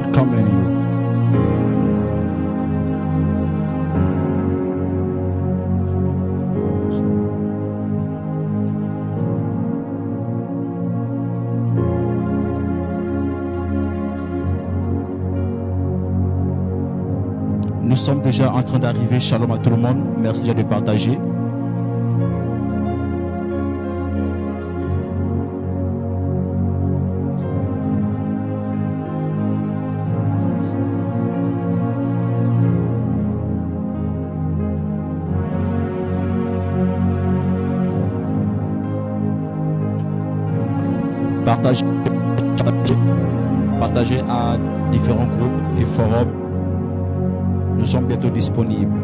welcoming you. Nous sommes déjà en train d'arriver. Shalom à tout le monde. Merci déjà de partager. Partagez à différents groupes et forums. Nous sommes bientôt disponibles.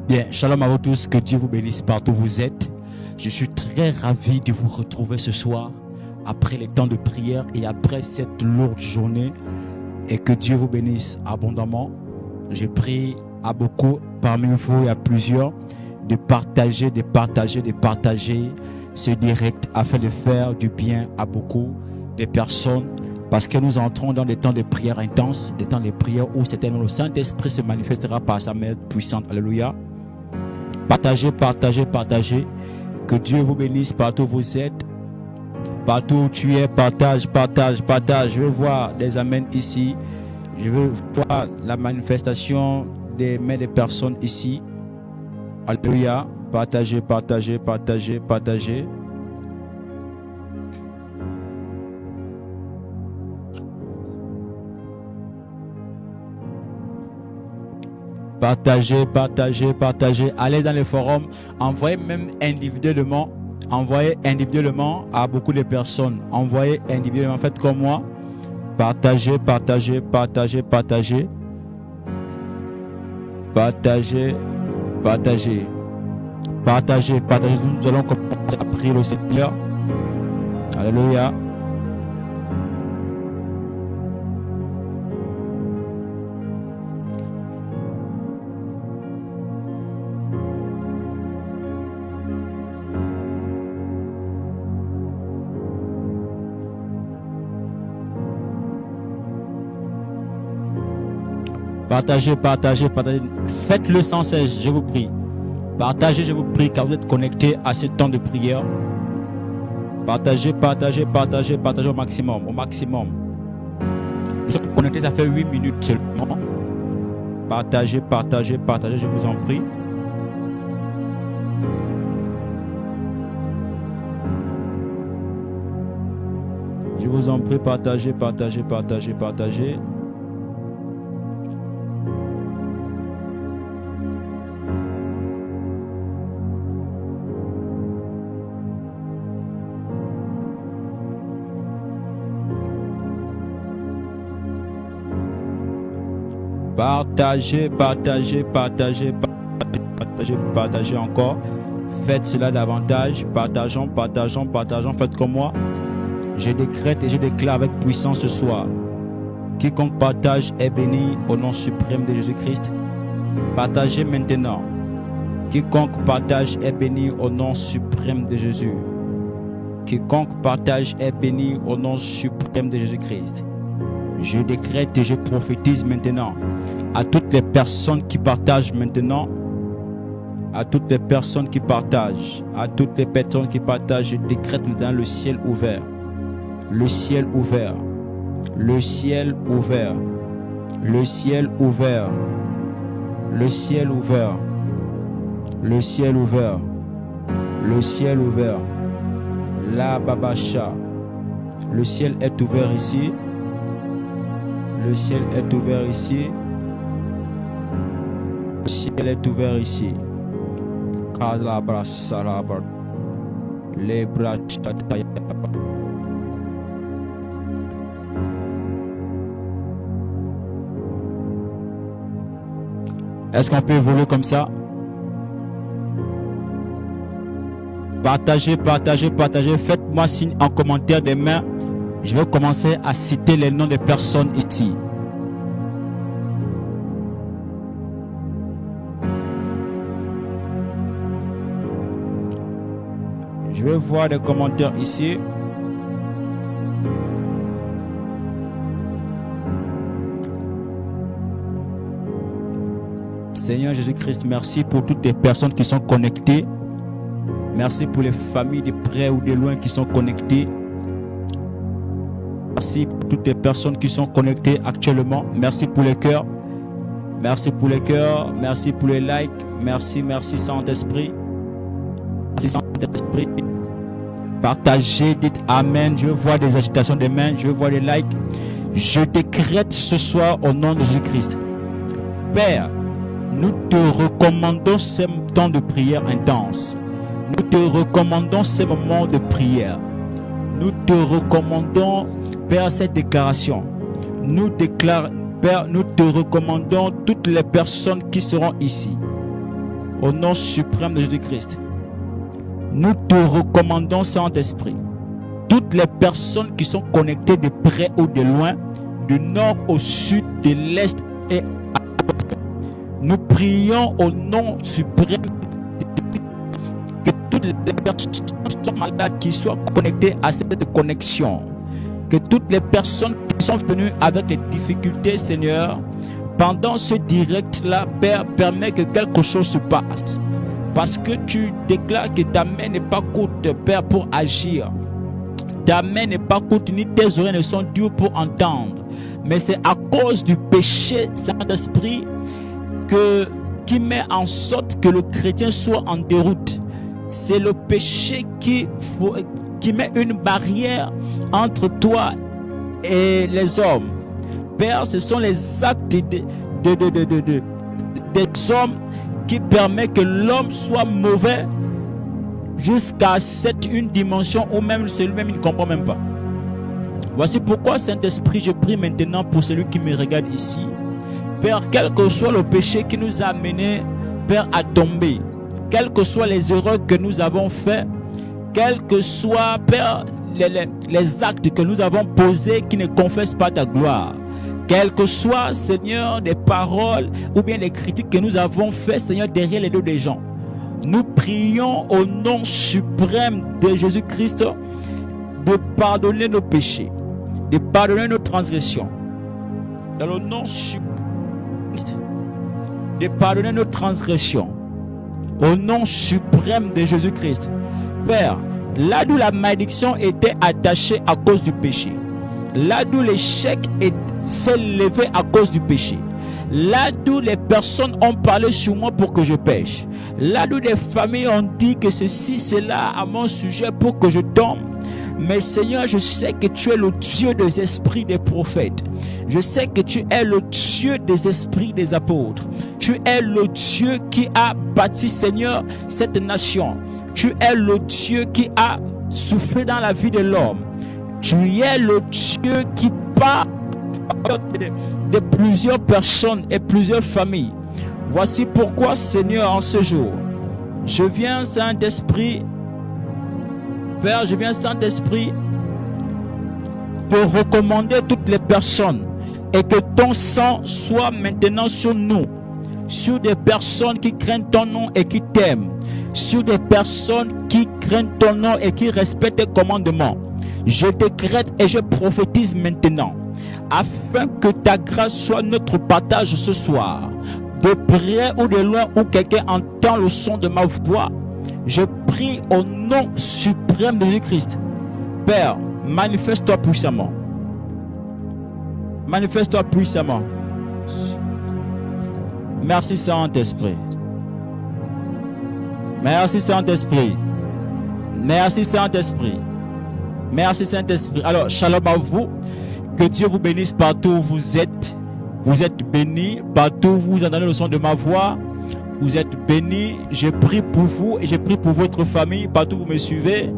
Bien, shalom à vous tous, que Dieu vous bénisse partout où vous êtes. Je suis très ravi de vous retrouver ce soir, après les temps de prière et après cette lourde journée. Et que Dieu vous bénisse abondamment. Je prie à beaucoup parmi vous et à plusieurs de partager ce direct afin de faire du bien à beaucoup de personnes. Parce que nous entrons dans des temps de prière intenses, des temps de prière où certainement le Saint-Esprit se manifestera par sa main puissante. Alléluia. Partagez. Que Dieu vous bénisse partout où vous êtes. Partout où tu es, partage. Je veux voir des amens ici. Je veux voir la manifestation des mains des personnes ici. Alléluia. Partagez. Partagez. Allez dans les forums, envoyez même individuellement. Envoyez individuellement à beaucoup de personnes. Envoyez individuellement, faites comme moi. Partagez. Nous allons commencer à prier le Seigneur. Alléluia. Partagez. Faites-le sans cesse, je vous prie. Partagez, je vous prie, car vous êtes connectés à ce temps de prière. Partagez au maximum. Nous sommes connectés, ça fait 8 minutes seulement. Partagez, je vous en prie. Je Je vous en prie, partagez, partagez, partagez, partagez. Partagez, partagez, partagez, partagez, partagez encore. Faites cela davantage. Partageons, partageons, partageons. Faites comme moi. Je décrète et je déclare avec puissance ce soir. Quiconque partage est béni au nom suprême de Jésus-Christ. Partagez maintenant. Quiconque partage est béni au nom suprême de Jésus. Quiconque partage est béni au nom suprême de Jésus-Christ. Je décrète et je prophétise maintenant à toutes les personnes qui partagent maintenant, à toutes les personnes qui partagent, je décrète maintenant le ciel ouvert, le ciel ouvert, le ciel ouvert, le ciel ouvert, le ciel ouvert, le ciel ouvert, le ciel ouvert, la babacha, le ciel est ouvert ici. Le ciel est ouvert ici. Le ciel est ouvert ici. Kalabra salabra. Les bras. Est-ce qu'on peut évoluer comme ça? Partagez, partagez, partagez. Faites-moi signe en commentaire des mains. Je vais commencer à citer les noms des personnes ici. Je vais voir des commentaires ici. Seigneur Jésus-Christ, merci pour toutes les personnes qui sont connectées. Merci pour les familles de près ou de loin qui sont connectées. Merci pour toutes les personnes qui sont connectées actuellement. Merci pour les cœurs. Merci pour les cœurs. Merci pour les likes. Merci, merci Saint-Esprit. Merci Saint-Esprit. Partagez, dites Amen. Je vois des agitations des mains. Je vois des likes. Je décrète ce soir au nom de Jésus-Christ. Père, nous te recommandons ces temps de prière intense. Nous te recommandons ces moments de prière. Nous te recommandons, Père, cette déclaration. Père, nous te recommandons toutes les personnes qui seront ici. Au nom suprême de Jésus-Christ. Nous te recommandons, Saint-Esprit, toutes les personnes qui sont connectées de près ou de loin, du nord au sud, de l'est et à l'ouest. Nous prions au nom suprême que toutes les personnes qui sont malades, qui soient connectées à cette connexion. Que toutes les personnes qui sont venues avec des difficultés, Seigneur, pendant ce direct-là, Père, permet que quelque chose se passe. Parce que tu déclares que ta main n'est pas courte, Père, pour agir. Ta main n'est pas courte, ni tes oreilles ne sont dures pour entendre. Mais c'est à cause du péché, Saint-Esprit, qui met en sorte que le chrétien soit en déroute. C'est le péché qui met une barrière entre toi et les hommes. Père, ce sont les actes des hommes qui permettent que l'homme soit mauvais jusqu'à une dimension où même celui-même il ne comprend même pas. Voici pourquoi, Saint-Esprit, je prie maintenant pour celui qui me regarde ici. Père, quel que soit le péché qui nous a amenés, Père, à tomber, quelles que soient les erreurs que nous avons faites, quels que soient, Père, les actes que nous avons posés qui ne confessent pas ta gloire, quelles que soient, Seigneur, des paroles ou bien les critiques que nous avons faites, Seigneur, derrière les dos des gens, nous prions au nom suprême de Jésus-Christ de pardonner nos péchés, de pardonner nos transgressions. Dans le nom suprême, de pardonner nos transgressions. Au nom suprême de Jésus-Christ. Père, là d'où la malédiction était attachée à cause du péché, là d'où l'échec s'est levé à cause du péché, là d'où les personnes ont parlé sur moi pour que je pêche, là d'où des familles ont dit que ceci, cela à mon sujet pour que je tombe, Mais Seigneur, je sais que tu es le Dieu des esprits des prophètes. Je sais que tu es le Dieu des esprits des apôtres. Tu es le Dieu qui a bâti, Seigneur, cette nation. Tu es le Dieu qui a soufflé dans la vie de l'homme. Tu es le Dieu qui parle de plusieurs personnes et plusieurs familles. Voici pourquoi, Seigneur, en ce jour, je viens, Saint-Esprit, Père, je viens, Saint-Esprit, te recommander toutes les personnes et que ton sang soit maintenant sur nous, sur des personnes qui craignent ton nom et qui t'aiment, sur des personnes qui craignent ton nom et qui respectent tes commandements. Je décrète et je prophétise maintenant, afin que ta grâce soit notre partage ce soir, de près ou de loin où quelqu'un entend le son de ma voix. Je prie au nom suprême de Jésus-Christ. Père, manifeste-toi puissamment. Manifeste-toi puissamment. Merci Saint-Esprit. Merci Saint-Esprit. Merci Saint-Esprit. Merci Saint-Esprit. Alors, shalom à vous. Que Dieu vous bénisse partout où vous êtes. Vous êtes bénis partout où vous entendez le son de ma voix. Vous êtes bénis. Je prie pour vous et je prie pour votre famille partout où vous me suivez.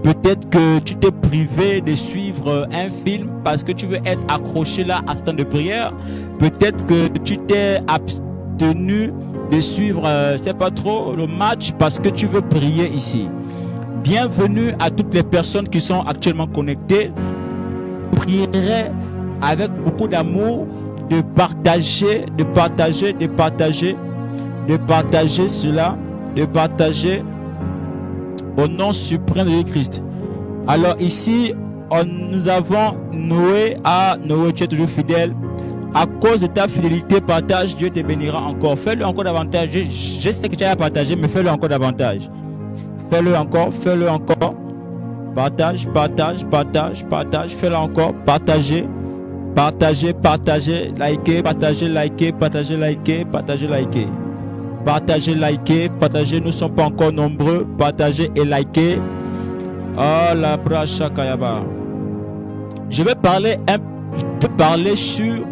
Peut-être que tu t'es privé de suivre un film parce que tu veux être accroché là à ce temps de prière. Peut-être que tu t'es abstenu de suivre, c'est pas trop, le match parce que tu veux prier ici. Bienvenue à toutes les personnes qui sont actuellement connectées. Je prierai avec beaucoup d'amour de partager cela, de partager au nom suprême de Jésus-Christ. Alors ici, nous avons Noé. Noé, tu es toujours fidèle. À cause de ta fidélité, partage, Dieu te bénira encore. Fais-le encore davantage. Je sais que tu as partagé, mais fais-le encore davantage. Fais-le encore. Partage. Fais-le encore. Partagez. Likez. Partagez. Nous ne sommes pas encore nombreux. Partagez et likez. Oh la bracha kayaba. Je vais parler sur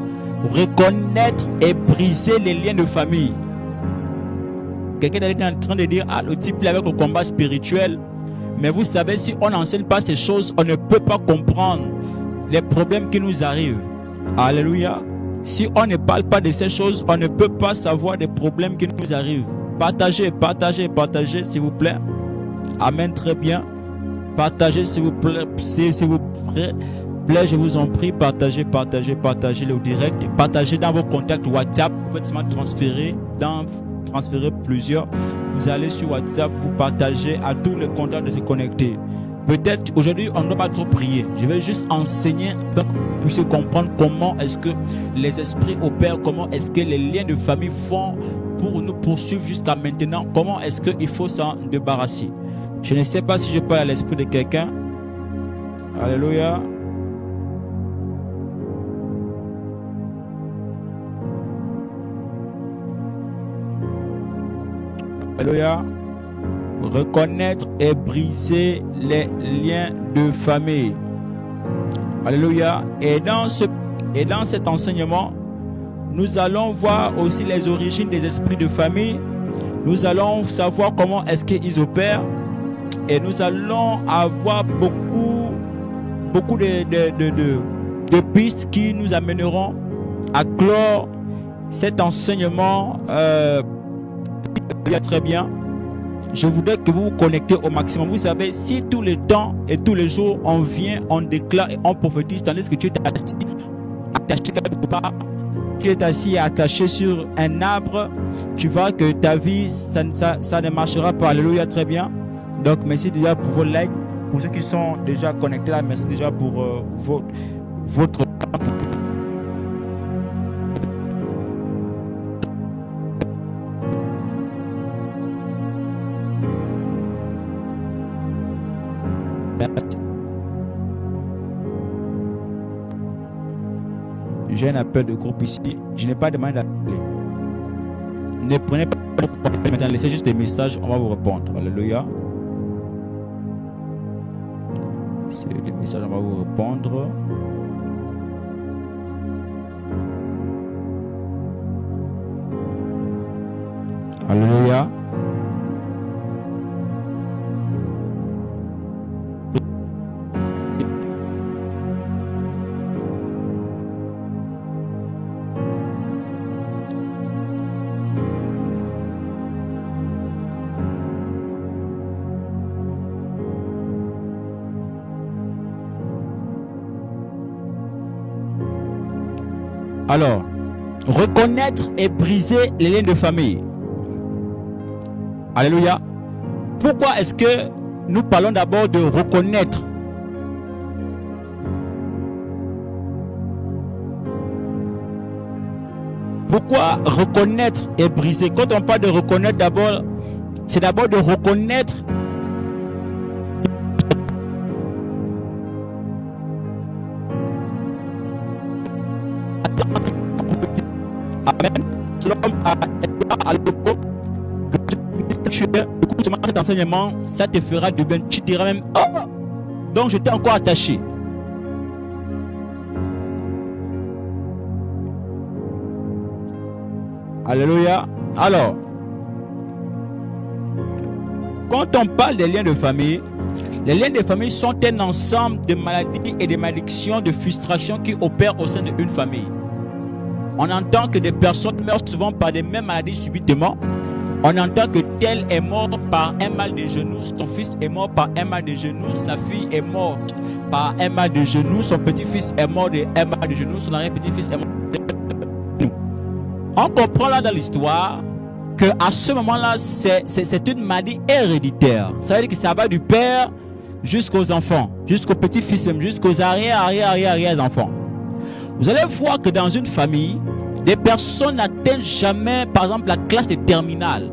reconnaître et briser les liens de famille. Quelqu'un est en train de dire, le type est avec le combat spirituel. Mais vous savez, si on n'enseigne pas ces choses, on ne peut pas comprendre les problèmes qui nous arrivent. Alléluia. Si on ne parle pas de ces choses, on ne peut pas savoir les problèmes qui nous arrivent. Partagez, s'il vous plaît. Amen, très bien. Partagez, s'il vous plaît, je vous en prie, partagez le direct, partagez dans vos contacts WhatsApp. Vous pouvez seulement transférer plusieurs. Vous allez sur WhatsApp, vous partagez à tous les contacts de se connecter. Peut-être aujourd'hui on ne doit pas trop prier. Je vais juste enseigner pour que vous puissiez comprendre comment est-ce que les esprits opèrent, comment est-ce que les liens de famille font pour nous poursuivre jusqu'à maintenant, comment est-ce qu'il faut s'en débarrasser. Je ne sais pas si je parle à l'esprit de quelqu'un. Alléluia. Alléluia. Reconnaître et briser les liens de famille. Alléluia. Et dans cet enseignement, nous allons voir aussi les origines des esprits de famille. Nous allons savoir comment est-ce qu'ils opèrent. Et nous allons avoir beaucoup de pistes qui nous amèneront à clore cet enseignement. Très bien. Je voudrais que vous vous connectez au maximum. Vous savez, si tous les temps et tous les jours, on vient, on déclare et on prophétise, tandis que tu es assis, attaché quelque part, tu es assis et attaché sur un arbre, tu vois que ta vie, ça ne marchera pas. Alléluia, très bien. Donc, merci déjà pour vos likes. Pour ceux qui sont déjà connectés là, merci déjà pour votre J'ai un appel de groupe ici. Je n'ai pas demandé d'appeler. Ne prenez pas maintenant, laissez juste des messages, on va vous répondre. Alléluia. C'est le message, on va vous répondre. Alléluia. Alors, reconnaître et briser les liens de famille. Alléluia. Pourquoi est-ce que nous parlons d'abord de reconnaître? Pourquoi reconnaître et briser? Quand on parle de reconnaître d'abord, c'est d'abord de reconnaître cet enseignement, ça te fera du bien. Tu diras même, oh, donc j'étais encore attaché. Alléluia. Alors, quand on parle des liens de famille, les liens de famille sont un ensemble de maladies et de malédictions, de frustrations qui opèrent au sein d'une famille. On entend que des personnes meurent souvent par des mêmes maladies subitement. On entend que tel est mort par un mal de genoux, son fils est mort par un mal de genoux, sa fille est morte par un mal de genoux, son petit-fils est mort d'un mal de genoux, son arrière-petit-fils est mort de genoux. On comprend là dans l'histoire que à ce moment-là, c'est une maladie héréditaire. Ça veut dire que ça va du père jusqu'aux enfants, jusqu'aux petits-fils même, jusqu'aux arrière-enfants. Vous allez voir que dans une famille, des personnes n'atteignent jamais, par exemple, la classe de terminale.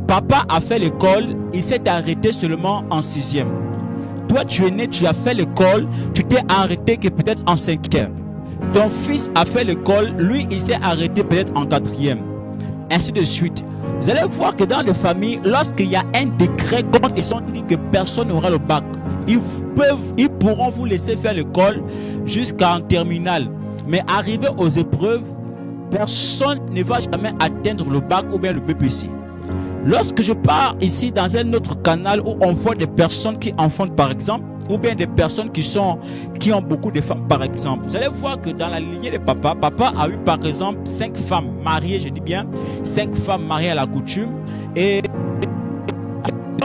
Papa a fait l'école, il s'est arrêté seulement en 6e. Toi, tu es né, tu as fait l'école, tu t'es arrêté que peut-être en 5e. Ton fils a fait l'école, lui, il s'est arrêté peut-être en 4e. Ainsi de suite. Vous allez voir que dans les familles, lorsqu'il y a un décret, quand ils sont dit que personne n'aura le bac, ils pourront vous laisser faire l'école jusqu'en terminale. Mais arrivé aux épreuves, personne ne va jamais atteindre le bac ou bien le BPC. Lorsque je pars ici dans un autre canal où on voit des personnes qui enfantent par exemple, ou bien des personnes qui ont beaucoup de femmes par exemple, vous allez voir que dans la lignée de papa a eu par exemple 5 femmes mariées, je dis bien 5 femmes mariées à la coutume, et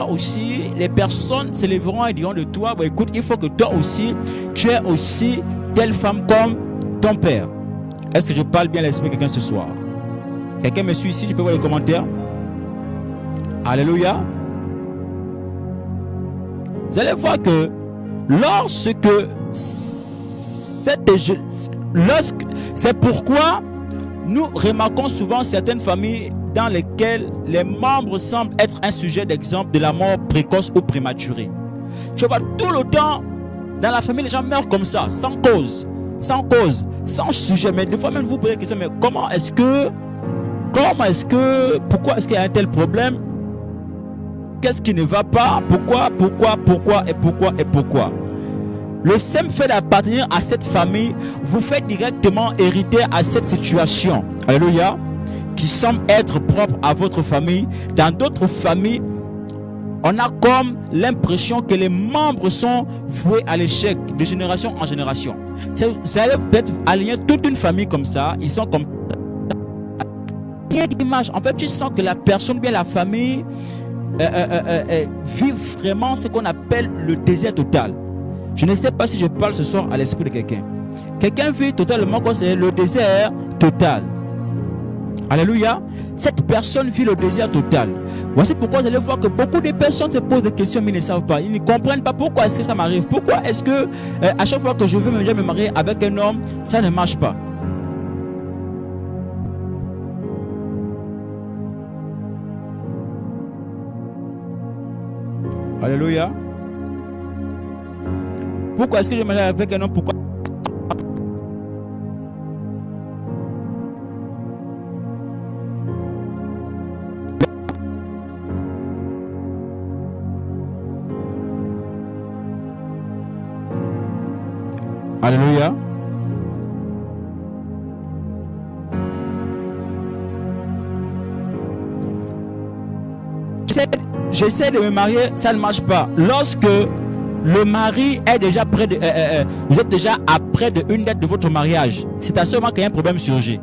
aussi les personnes se lèveront et diront de toi, bon, écoute, il faut que toi aussi tu aies aussi telle femme comme ton père. Est-ce que je parle bien l'esprit de quelqu'un ce soir? Quelqu'un me suit ici? Je peux voir les commentaires. Alléluia. Vous allez voir que c'est pourquoi nous remarquons souvent certaines familles dans lesquelles les membres semblent être un sujet d'exemple de la mort précoce ou prématurée. Tu vois, tout le temps dans la famille, les gens meurent comme ça, sans cause, sans sujet. Mais des fois même vous posez la question, mais pourquoi est-ce qu'il y a un tel problème? Qu'est-ce qui ne va pas? Pourquoi? Le simple fait d'appartenir à cette famille vous fait directement hériter à cette situation. Alléluia. Qui semble être propre à votre famille. Dans d'autres familles, on a comme l'impression que les membres sont voués à l'échec de génération en génération. Vous allez peut-être aligner toute une famille comme ça. Ils sont comme l'image. En fait, tu sens que la personne, bien la famille, vit vraiment ce qu'on appelle le désert total. Je ne sais pas si je parle ce soir à l'esprit de quelqu'un. Quelqu'un vit totalement quoi, c'est le désert total. Alléluia. Cette personne vit le désert total. Voici pourquoi vous allez voir que beaucoup de personnes se posent des questions mais ils ne savent pas. Ils ne comprennent pas pourquoi est-ce que ça m'arrive. Pourquoi est-ce que à chaque fois que je veux me marier avec un homme, ça ne marche pas. Alléluia. Pourquoi est-ce que je me marie avec un homme? Pourquoi? Alléluia. J'essaie de me marier, ça ne marche pas. Lorsque le mari est déjà près de... vous êtes déjà à près d'une date de votre mariage, c'est à ce moment qu'il y a un problème surgit.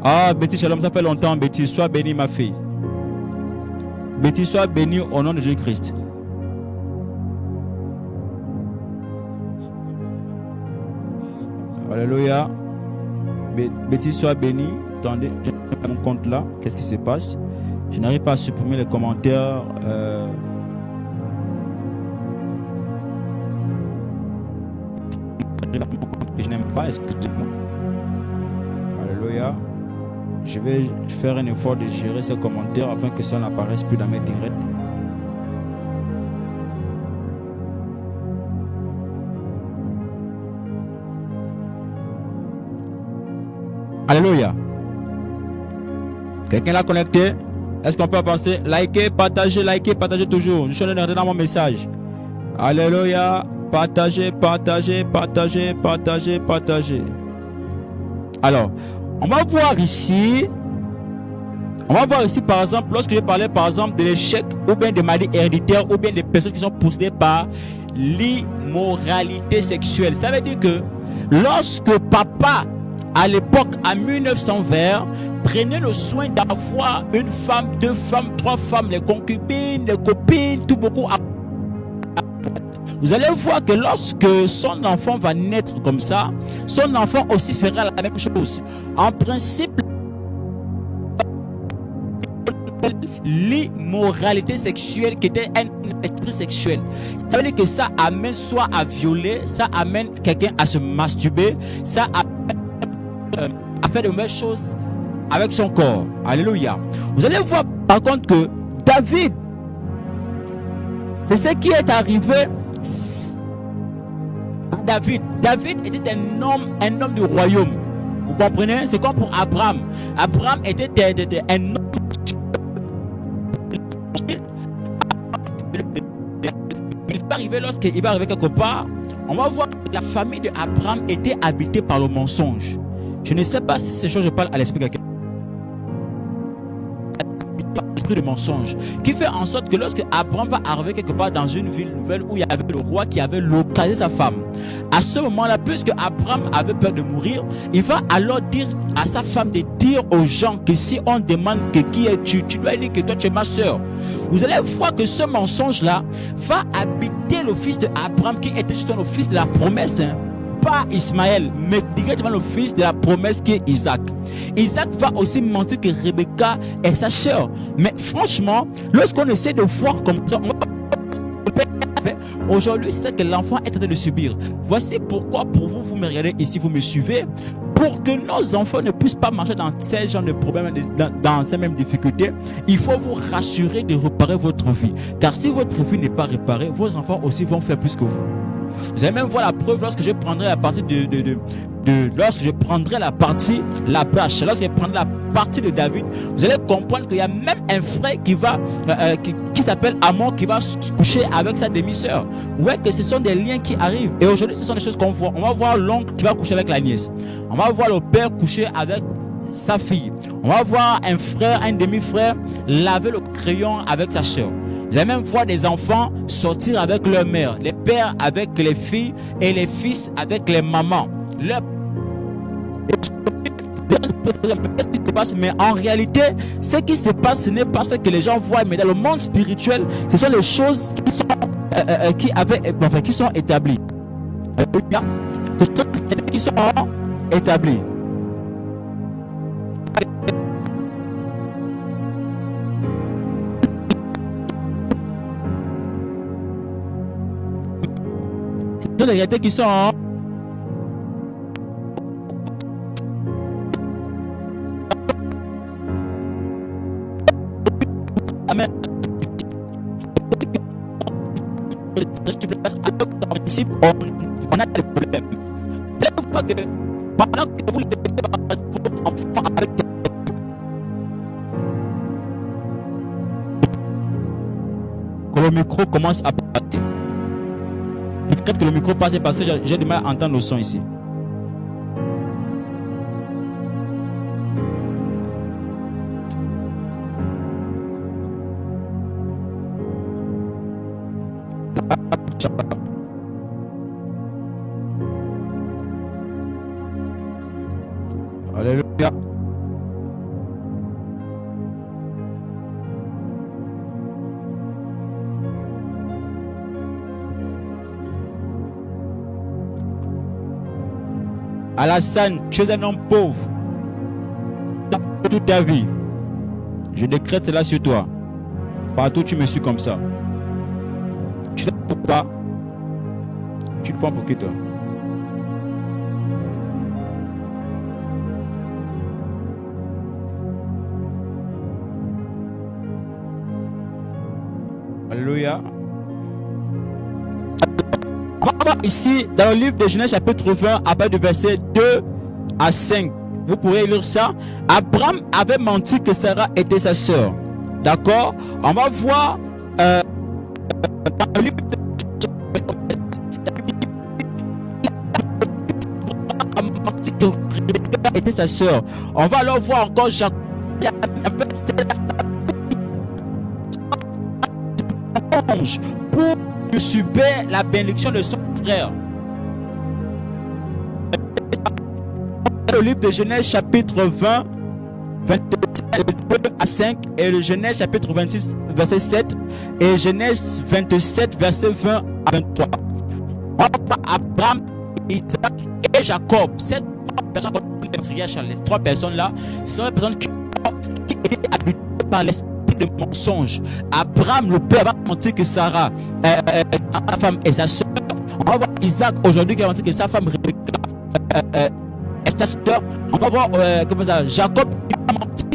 Ah, Betty Shalom, ça fait longtemps, Betty. Sois bénie, ma fille. Betty, sois bénie au nom de Jésus-Christ. Alléluia. Betty, sois bénie. Attendez, je vais mon compte là. Qu'est-ce qui se passe? Je n'arrive pas à supprimer les commentaires. Je n'aime pas, excusez-moi. Alléluia. Je vais faire un effort de gérer ces commentaires afin que ça n'apparaisse plus dans mes directs. Alléluia. Quelqu'un l'a connecté? Est-ce qu'on peut avancer? Likez, partagez toujours. Je suis en train de dans mon message. Alléluia. Partagez. Alors, on va voir ici par exemple, lorsque je parlais par exemple de l'échec ou bien des maladies héréditaires ou bien des personnes qui sont possédées par l'immoralité sexuelle. Ça veut dire que lorsque papa, à l'époque, en 1920, prenait le soin d'avoir une femme, 2 femmes, 3 femmes, les concubines, les copines, tout beaucoup. Vous allez voir que lorsque son enfant va naître comme ça, son enfant aussi fera la même chose. En principe, l'immoralité sexuelle qui était un esprit sexuel. Ça veut dire que ça amène soit à violer, ça amène quelqu'un à se masturber, ça amène à faire de mauvaises choses avec son corps. Alléluia. Vous allez voir par contre que David, c'est ce qui est arrivé. David était un homme du royaume. Vous comprenez? C'est comme pour Abraham. Abraham était un homme. Il va arriver lorsqu'il va arriver quelque part. On va voir que la famille d'Abraham était habitée par le mensonge. Je ne sais pas si ces choses je parle à l'esprit de quelqu'un. L'esprit de mensonge qui fait en sorte que lorsque Abraham va arriver quelque part dans une ville nouvelle où il y avait le roi qui avait localisé sa femme, à ce moment-là, puisque Abraham avait peur de mourir, il va alors dire à sa femme de dire aux gens que si on demande que qui es-tu, tu dois dire que toi tu es ma soeur. Vous allez voir que ce mensonge-là va habiter le fils d'Abraham qui était justement le fils de la promesse, pas Ismaël, mais directement le fils de la promesse qui est Isaac. Isaac va aussi mentir que Rebecca est sa sœur. Mais franchement, lorsqu'on essaie de voir comme ça, aujourd'hui, c'est ce que l'enfant est en train de subir. Voici pourquoi, pour vous, vous me regardez ici, vous me suivez, pour que nos enfants ne puissent pas marcher dans ces genres de problèmes, dans ces mêmes difficultés, il faut vous rassurer de réparer votre vie. Car si votre vie n'est pas réparée, vos enfants aussi vont faire plus que vous. Vous allez même voir la preuve lorsque je prendrai la partie lorsque je prendrai la partie la partie de David. Vous allez comprendre qu'il y a même un frère qui va qui s'appelle Amon qui va se coucher avec sa demi-sœur. Ouais, que ce sont des liens qui arrivent. Et aujourd'hui, ce sont des choses qu'on voit. On va voir l'oncle qui va coucher avec la nièce. On va voir le père coucher avec sa fille. On va voir un frère, un demi-frère laver le crayon avec sa sœur. Vous allez même voir des enfants sortir avec leur mère, les pères avec les filles et les fils avec les mamans. Qu'est-ce qui se passe? Mais en réalité, ce qui se passe, ce n'est pas ce que les gens voient, mais dans le monde spirituel, ce sont les choses qui sont établies. Ce sont qui sont établies. Ce sont les réalités qui sont Amen. En principe, on a des problèmes. Vous voyez que pendant que vous laissez votre enfant avec que le micro commence à passer. décrète que le micro passe parce que j'ai du mal à entendre le son ici. Alléluia. Alassane, tu es un homme pauvre. Toute ta vie. Je décrète cela sur toi. Partout tu me suis comme ça. Tu sais pourquoi? Tu te prends pour qui toi? Alléluia. On va voir ici dans le livre de Genèse chapitre 20 à partir du verset 2 à 5. Vous pourrez lire ça. Abraham avait menti que Sarah était sa sœur. D'accord? On va voir dans le livre de Rebecca était sa sœur. On va alors voir encore Jacob pour subir la bénédiction de son frère. Le livre de Genèse chapitre 20 22 à 5 et le Genèse chapitre 26 verset 7 et Genèse 27 verset 20 à 23. On va Abraham, Isaac et Jacob. Ces trois personnes, les trois personnes là, ce sont les personnes qui étaient habitées par l'esprit de mensonge. Abraham, le père, va mentir que Sarah, sa femme et sa soeur. On va voir Isaac aujourd'hui qui va mentir que sa femme Rebecca est sa soeur. On va voir comment ça, Jacob qui va mentir.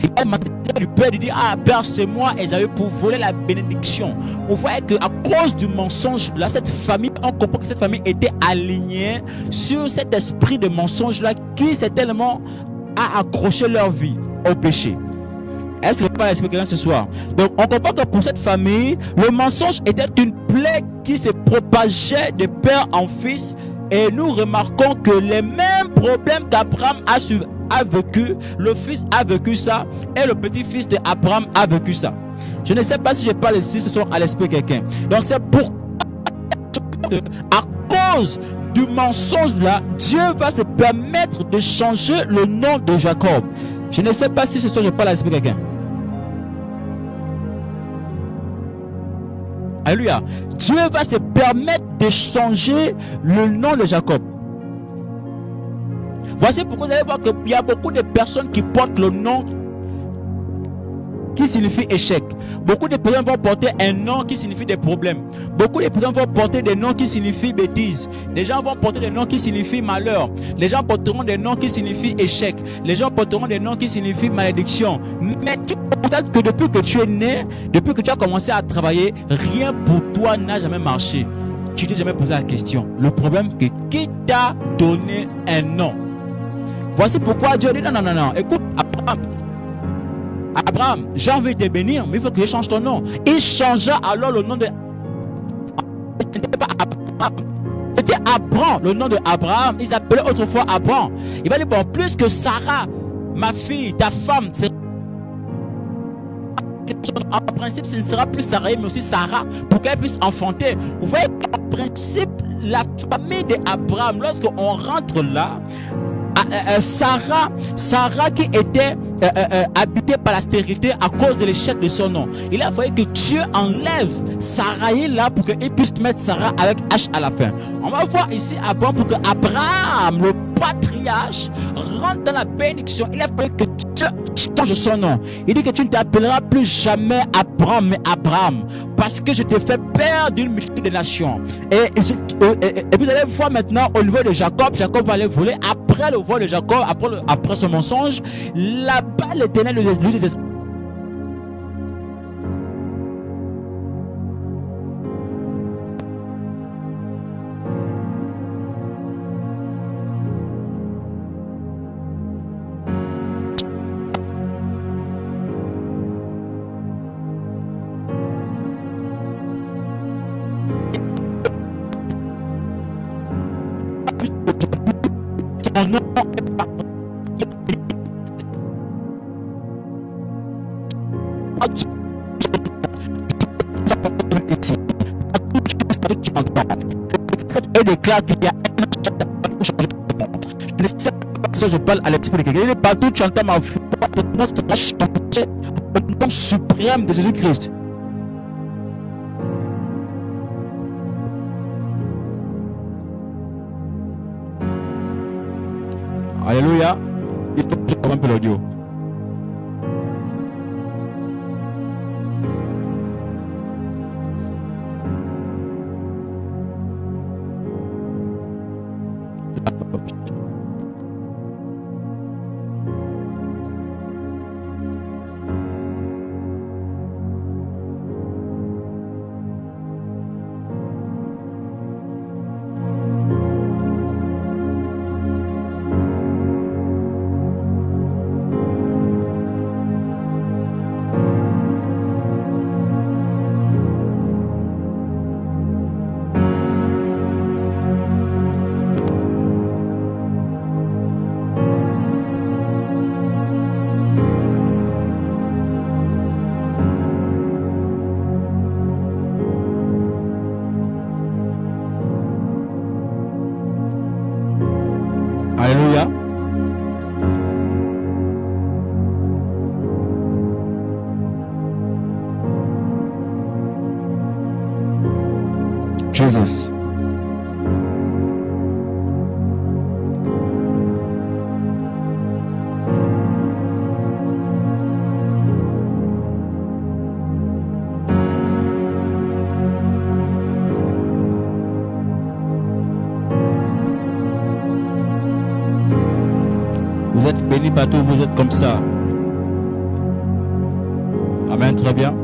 Il va mentir du père, il dit ah père c'est moi Esaü pour voler la bénédiction. On voit que à cause du mensonge là, cette famille, on comprend que cette famille était alignée sur cet esprit de mensonge là qui s'est tellement a accroché leur vie au péché. Est-ce que je peux expliquer quelqu'un ce soir? Donc on comprend que pour cette famille, le mensonge était une plaie qui se propageait de père en fils. Et nous remarquons que les mêmes problèmes qu'Abraham a vécu, le fils a vécu ça et le petit-fils d'Abraham a vécu ça. Je ne sais pas si je parle ici ce soir à l'esprit de quelqu'un. Donc c'est pourquoi à cause du mensonge là, Dieu va se permettre de changer le nom de Jacob. Je ne sais pas si ce soir je parle à l'esprit de quelqu'un. Alléluia. Dieu va se permettre de changer le nom de Jacob. Voici pourquoi vous allez voir qu'il y a beaucoup de personnes qui portent le nom qui signifie échec. Beaucoup de personnes vont porter un nom qui signifie des problèmes. Beaucoup de personnes vont porter des noms qui signifient bêtises. Des gens vont porter des noms qui signifient malheur. Les gens porteront des noms qui signifient échec. Les gens porteront des noms qui signifient malédiction. Mais tu constates que depuis que tu es né, depuis que tu as commencé à travailler, rien pour toi n'a jamais marché. Tu t'es jamais posé la question. Le problème c'est qui t'a donné un nom? Voici pourquoi Dieu dit non. Écoute, Abraham, j'ai envie de te bénir, mais il faut que je change ton nom. Il changea alors le nom de... C'était pas Abraham, c'était Abraham, le nom de Abraham. Il s'appelait autrefois Abraham. Il va dire, bon, plus que Sarah, ma fille, ta femme, c'est... En principe, ce ne sera plus Sarah, mais aussi Sarah, pour qu'elle puisse enfanter. Vous voyez qu'en principe, la famille d'Abraham, lorsqu'on rentre là, Sarah qui était habitée par la stérilité à cause de l'échec de son nom. Il a fallu que Dieu enlève Sarah là pour qu'il puisse mettre Sarah avec H à la fin. On va voir ici Abraham pour que Abraham, le patriarche, rentre dans la bénédiction. Il a fallu que Dieu change son nom. Il dit que tu ne t'appelleras plus jamais Abraham, mais Abraham, parce que je t'ai fait père d'une multitude de nations. Et vous allez voir maintenant au niveau de Jacob, Jacob va aller voler. Après le vol de Jacob, après ce mensonge, là-bas l'Éternel lui dit Et déclare qu'il y a un changement. Je ne sais pas si je parle à l'esprit de quelqu'un. Il est partout chantant ma foi. Moi, c'est pas changer au nom suprême de Jésus-Christ. Alléluia. Il faut que je prenne un peu l'audio. Alléluia. Jesus. Vous êtes bénis partout, vous êtes comme ça. Amen, très bien.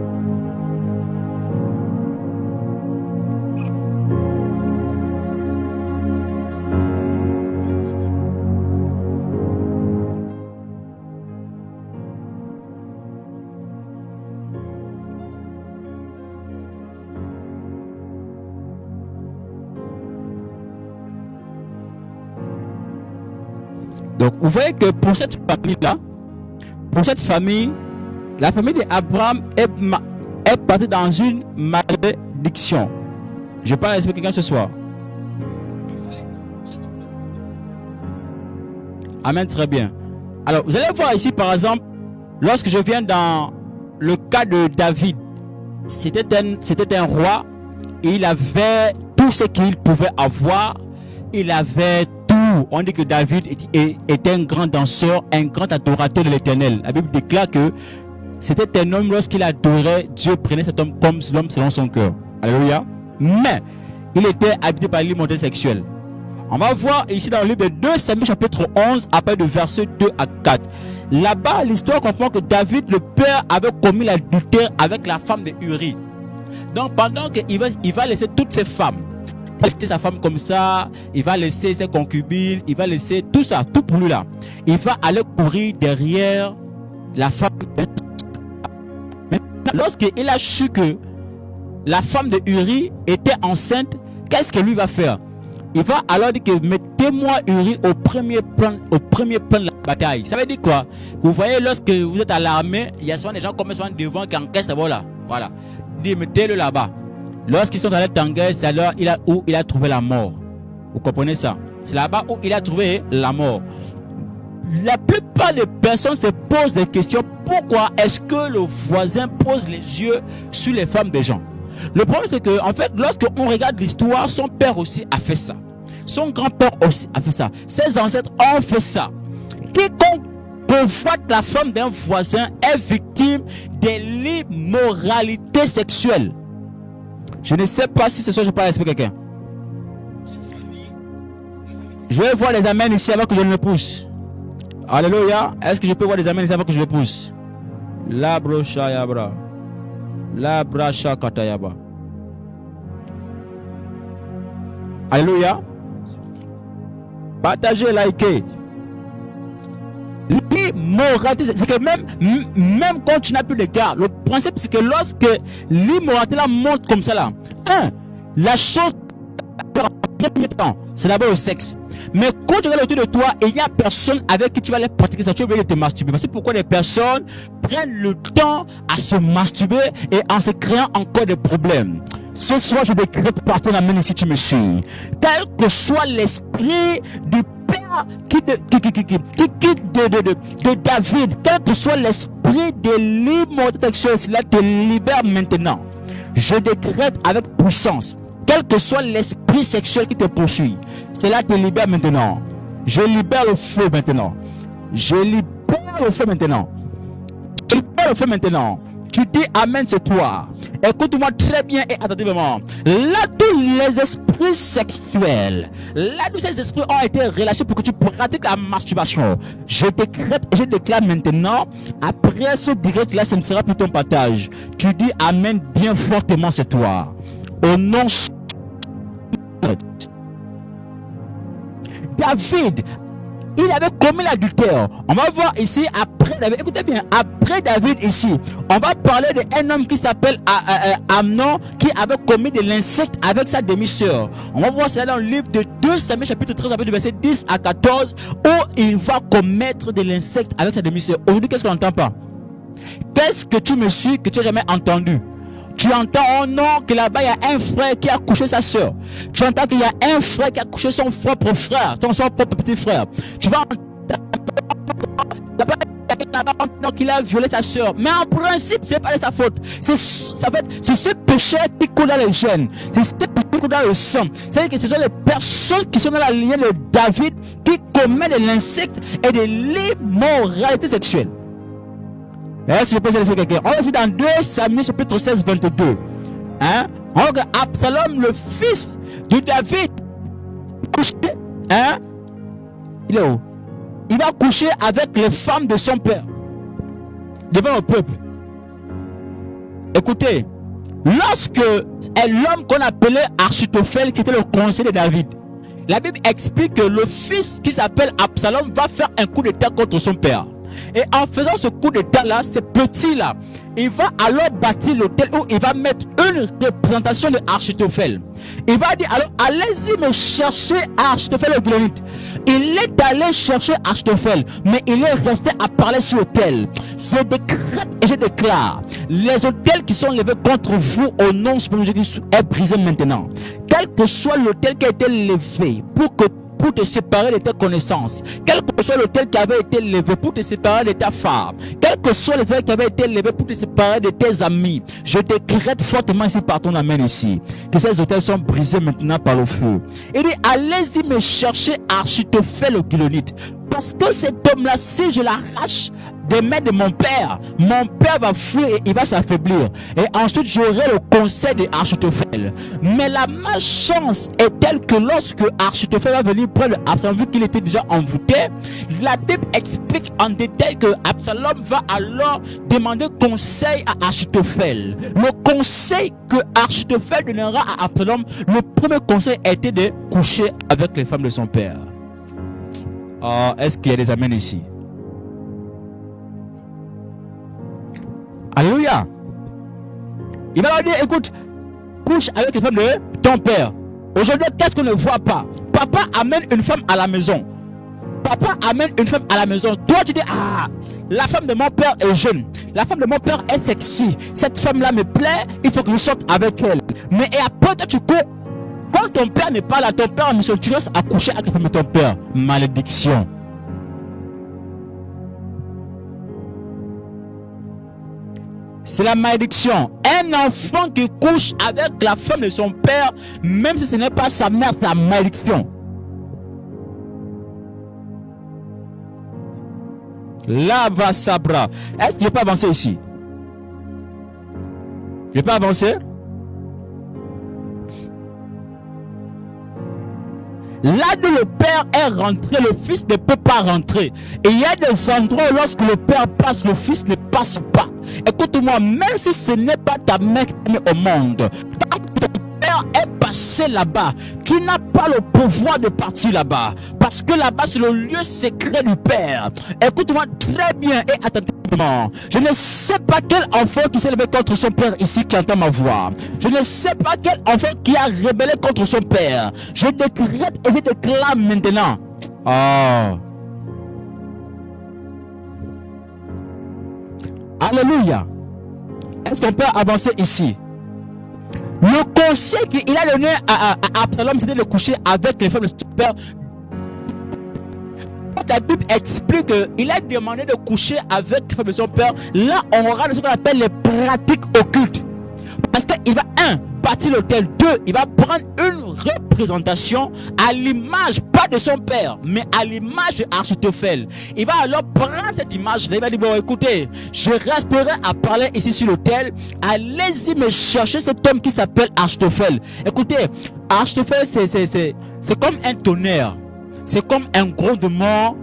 Donc, vous voyez que pour cette famille-là, la famille d'Abraham est partie dans une malédiction. Je parle à quelqu'un ce soir. Amen, très bien. Alors, vous allez voir ici, par exemple, lorsque je viens dans le cas de David, c'était un roi, et il avait tout ce qu'il pouvait avoir, il avait tout. On dit que David était un grand danseur, un grand adorateur de l'Éternel. La Bible déclare que c'était un homme, lorsqu'il adorait, Dieu prenait cet homme comme l'homme selon son cœur. Alléluia. Mais il était habité par l'immoralité sexuelle. On va voir ici dans le livre de 2 Samuel chapitre 11, à partir de versets 2 à 4. Là-bas, l'histoire comprend que David, le père, avait commis l'adultère avec la femme de Uri. Donc pendant qu'il va laisser toutes ses femmes, il va laisser sa femme comme ça, il va laisser ses concubines, il va laisser tout ça, tout pour lui là. Il va aller courir derrière la femme. Lorsqu'il a su que la femme de Uri était enceinte, qu'est-ce que lui va faire? Il va alors dire que mettez-moi Uri au premier plan de la bataille. Ça veut dire quoi? Vous voyez, lorsque vous êtes à l'armée, il y a souvent des gens comme ça devant qui encaissent d'abord là. Voilà. Dit mettez-le là-bas. Lorsqu'ils sont allés tanguer, c'est alors où il a trouvé la mort. Vous comprenez ça? C'est là-bas où il a trouvé la mort. La plupart des personnes se posent des questions. Pourquoi est-ce que le voisin pose les yeux sur les femmes des gens? Le problème, c'est que, en fait, lorsque on regarde l'histoire, son père aussi a fait ça. Son grand-père aussi a fait ça. Ses ancêtres ont fait ça. Quiconque convoite la femme d'un voisin est victime de l'immoralité sexuelle. Je ne sais pas si ce soir je parle à quelqu'un. Je vais voir les amens ici avant que je ne le pousse. Alléluia. Est-ce que je peux voir les amens ici avant que je le pousse? La brocha yabra. La bracha katayaba. Alléluia. Partagez, likez. L'immoralité, c'est que même quand tu n'as plus de garde, le principe c'est que lorsque l'immoralité là monte comme ça là, la chose premier temps, c'est d'abord le sexe. Mais quand tu regardes autour de toi et il n'y a personne avec qui tu vas aller pratiquer ça, tu vas aller te masturber. C'est pourquoi les personnes prennent le temps à se masturber et en se créant encore des problèmes. Ce soir, je décrète par ton amen si tu me suis. Quel que soit l'esprit du Père de David, quel que soit l'esprit de l'immoralité sexuelle, cela te libère maintenant. Je décrète avec puissance. Quel que soit l'esprit sexuel qui te poursuit, cela te libère maintenant. Je libère le feu maintenant. Je libère le feu maintenant. Je libère le feu maintenant. Tu dis amen ce toi. Écoute-moi très bien et attentivement. Là, tous les esprits sexuels, là, tous ces esprits ont été relâchés pour que tu pratiques la masturbation. Je décrète et je déclare maintenant, après ce direct là, ce ne sera plus ton partage. Tu dis amen bien fortement ce toi. Au nom David, il avait commis l'adultère. On va voir ici après David. Écoutez bien, après David ici, on va parler d'un homme qui s'appelle Amnon, qui avait commis de l'insecte avec sa demi-sœur. On va voir cela dans le livre de 2 Samuel chapitre 13, du verset 10 à 14, où il va commettre de l'insecte avec sa demi-sœur. Aujourd'hui, qu'est-ce qu'on n'entend pas? Qu'est-ce que tu me suis que tu n'as jamais entendu? Tu entends, oh non, que là-bas il y a un frère qui a couché sa soeur. Tu entends qu'il y a un frère qui a couché son propre frère, son propre petit frère. Tu vas entendre là-bas qu'il a violé sa soeur. Mais en principe, c'est pas de sa faute. C'est ce péché qui coule dans les gènes. C'est ce péché qui coule dans le sang. C'est-à-dire que ce sont les personnes qui sont dans la lignée de David qui commettent de l'insecte et de l'immoralité sexuelle. Si je peux laisser quelqu'un. On va aussi dans 2 Samuel chapitre 16, 22. Hein? On regarde Absalom, le fils de David, couché. Hein? Il est où? Il va coucher avec les femmes de son père devant le peuple. Écoutez, lorsque l'homme qu'on appelait Achitophel, qui était le conseiller de David, la Bible explique que le fils qui s'appelle Absalom va faire un coup d'état contre son père. Et en faisant ce coup d'état là, ce petit là, il va alors bâtir l'autel où il va mettre une représentation de Achitophel. Il va dire alors allez-y me chercher Achitophel le Gilonite. Il est allé chercher Achitophel, mais il est resté à parler sur l'autel. Je décrète et je déclare, les autels qui sont levés contre vous au nom de Jésus est brisé maintenant. Quel que soit l'autel qui a été levé pour te séparer de tes connaissances, quel que soit l'autel qui avait été levé pour te séparer de ta femme, quel que soit l'autel qui avait été levé pour te séparer de tes amis, je décrète fortement ici par ton amen ici, que ces autels sont brisés maintenant par le feu. Il dit, allez-y me chercher Achitophel le Gilonite, parce que cet homme-là, si je l'arrache des mains de mon père va fuir et il va s'affaiblir. Et ensuite, j'aurai le conseil de Achitophel. Mais la malchance est telle que lorsque Achitophel va venir prendre Absalom, vu qu'il était déjà envoûté, la Bible explique en détail que Absalom va alors demander conseil à Achitophel. Le conseil que Achitophel donnera à Absalom, le premier conseil était de coucher avec les femmes de son père. Est-ce qu'il y a des amens ici? Alléluia. Il va leur dire, écoute, couche avec les femmes de ton père. Aujourd'hui, qu'est-ce qu'on ne voit pas? Papa amène une femme à la maison. Papa amène une femme à la maison. Toi, tu dis, la femme de mon père est jeune. La femme de mon père est sexy. Cette femme-là me plaît, il faut que je sorte avec elle. Mais et après, toi, tu cours. Quand ton père n'est pas là, ton père en mission, tu restes à coucher avec la femme de ton père. Malédiction. C'est la malédiction. Un enfant qui couche avec la femme de son père, même si ce n'est pas sa mère, c'est la malédiction. Là va Sabra. Est-ce que je peux avancer ici? Je peux avancer? Là où le père est rentré, le fils ne peut pas rentrer. Et il y a des endroits où lorsque le père passe, le fils ne passe pas. Écoute-moi, même si ce n'est pas ta mère qui est au monde, tant que ton père est passé passer là-bas. Tu n'as pas le pouvoir de partir là-bas. Parce que là-bas, c'est le lieu secret du Père. Écoute-moi très bien et attentivement. Je ne sais pas quel enfant qui s'est levé contre son père ici qui entend ma voix. Je ne sais pas quel enfant qui a rebellé contre son père. Je décrète et je déclare maintenant. Oh. Alléluia. Est-ce qu'on peut avancer ici? Le conseil qu'il a donné à Absalom, c'était de coucher avec les femmes de son père. La Bible explique qu'il a demandé de coucher avec les femmes de son père. Là, on aura ce qu'on appelle les pratiques occultes. Parce qu'il va, bâtir l'autel. 2, il va prendre une représentation à l'image, pas de son père, mais à l'image d'Achitophel. Il va alors prendre cette image-là. Il va dire, bon, écoutez, je resterai à parler ici sur l'autel. Allez-y me chercher cet homme qui s'appelle Achitophel. Écoutez, Achitophel, c'est comme un tonnerre. C'est comme un grondement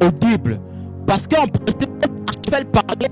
audible. Parce qu'en principe, Achitophel parlait,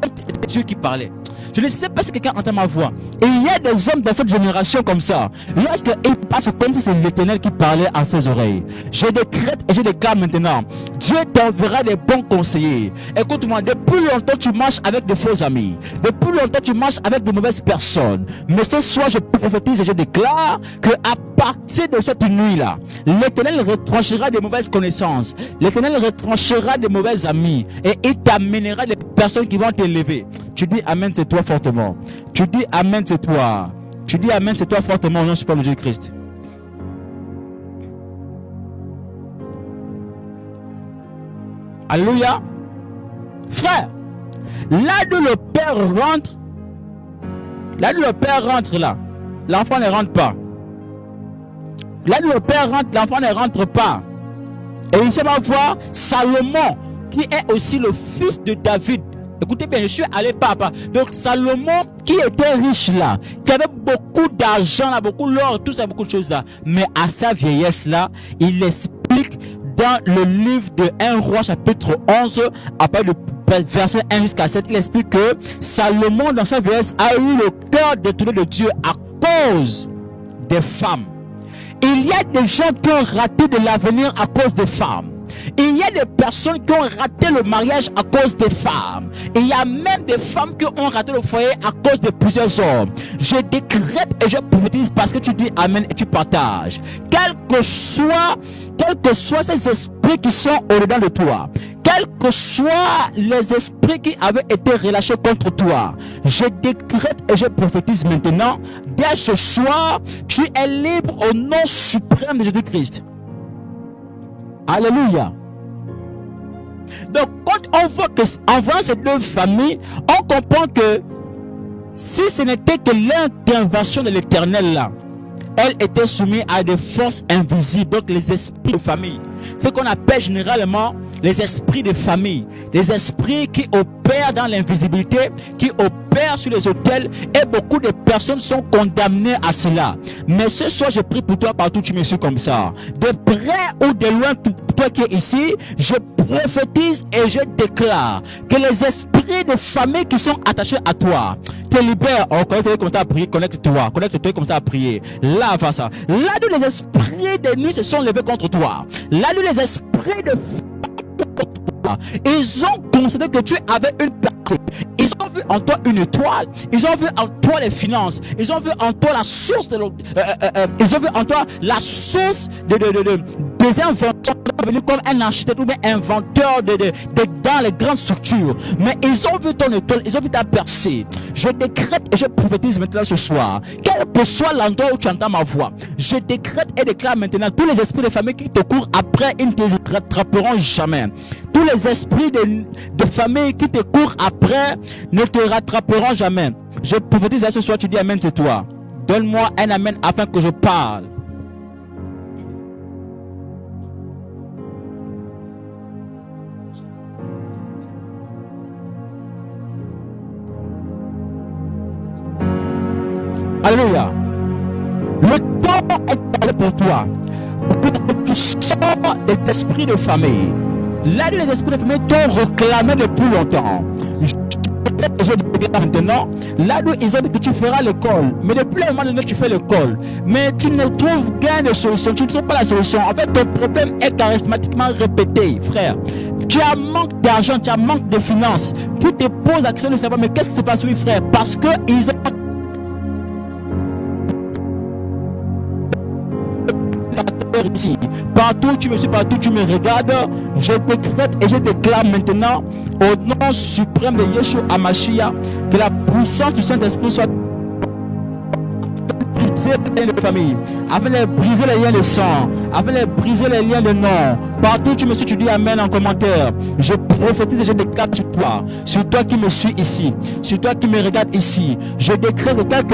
c'était Dieu qui parlait. Je ne sais pas si quelqu'un entend ma voix. Et il y a des hommes dans cette génération comme ça. Lorsqu'ils passent comme si c'est l'Éternel qui parlait à ses oreilles. Je décrète et je déclare maintenant. Dieu t'enverra des bons conseillers. Écoute-moi, depuis longtemps tu marches avec de faux amis. Depuis longtemps tu marches avec de mauvaises personnes. Mais ce soir je prophétise et je déclare que à partir de cette nuit-là, l'Éternel retranchera des mauvaises connaissances. L'Éternel retranchera des mauvais amis. Et il t'amènera des personnes qui vont t'élever. Tu dis Amen, c'est toi fortement. Tu dis Amen, c'est toi. Tu dis Amen, c'est toi fortement au nom de Jésus-Christ. Alléluia. Frère, là où le père rentre, là, l'enfant ne rentre pas. Là où le père rentre, l'enfant ne rentre pas. Et ici, on va voir Salomon, qui est aussi le fils de David. Écoutez bien, je suis allé papa. Donc Salomon qui était riche là, qui avait beaucoup d'argent là, beaucoup d'or, tout ça, beaucoup de choses là. Mais à sa vieillesse là, il explique dans le livre de 1 Roi chapitre 11, à partir du verset 1 jusqu'à 7, il explique que Salomon dans sa vieillesse a eu le cœur détourné de Dieu à cause des femmes. Il y a des gens qui ont raté de l'avenir à cause des femmes. Il y a des personnes qui ont raté le mariage à cause des femmes. Il y a même des femmes qui ont raté le foyer à cause de plusieurs hommes. Je décrète et je prophétise parce que tu dis Amen et tu partages. Quels que soient ces esprits qui sont au-dedans de toi, quels que soient les esprits qui avaient été relâchés contre toi, je décrète et je prophétise maintenant, dès ce soir, tu es libre au nom suprême de Jésus-Christ. Alléluia. Donc, quand on voit que en voyant ces deux familles, on comprend que si ce n'était que l'intervention de l'Éternel là, elle était soumise à des forces invisibles, donc les esprits de famille. Ce qu'on appelle généralement les esprits de famille, les esprits qui opèrent dans l'invisibilité, qui opèrent sur les autels, et beaucoup de personnes sont condamnées à cela. Mais ce soir, je prie pour toi partout, tu me suis comme ça. De près ou de loin, toi qui es ici, je prophétise et je déclare que les esprits de famille qui sont attachés à toi te libèrent. Oh, connecte-toi comme ça à prier, connecte-toi comme ça à prier. Là, face ça. Là où les esprits de nuit se sont levés contre toi, là où les esprits de ils ont considéré que tu avais une place. Ils ont vu en toi une étoile. Ils ont vu en toi les finances. Ils ont vu en toi la source de ils ont vu en toi la source des inventions. Venu comme un architecte ou bien inventeur dans les grandes structures. Mais ils ont vu ton étoile. Ils ont vu ta percée. Je décrète et je prophétise maintenant ce soir. Quel que soit l'endroit où tu entends ma voix, je décrète et déclare maintenant tous les esprits de famille qui te courent après, ils ne te rattraperont jamais. Tous les esprits de famille qui te courent après ne te rattraperont jamais. Je prophétise à ce soir, tu dis Amen, c'est toi. Donne-moi un Amen afin que je parle. Alléluia. Le temps est allé pour toi. Tu sors des esprits de famille. Là, les esprits de famille t'ont réclamé depuis longtemps. et je déclare maintenant, là où ils ont dit que tu feras l'école, mais depuis le moment donné tu fais l'école, mais tu ne trouves gain de solution, tu ne trouves pas la solution. En fait, ton problème est charismatiquement répété, frère. Tu as manque d'argent, tu as manque de finances. Tu te poses la question de savoir, mais qu'est-ce qui se passe, oui, frère? Parce que ils ont ici. Partout où tu me suis, partout où tu me regardes, je décrète et je déclare maintenant au nom suprême de Yeshua HaMashiach que la puissance du Saint-Esprit soit briser les liens de famille, afin de briser les liens de sang, afin de briser les liens de nom. Partout où tu me suis, tu dis amen en commentaire. Je prophétise et je déclare sur toi qui me suis ici, sur toi qui me regarde ici. Je décrète que quel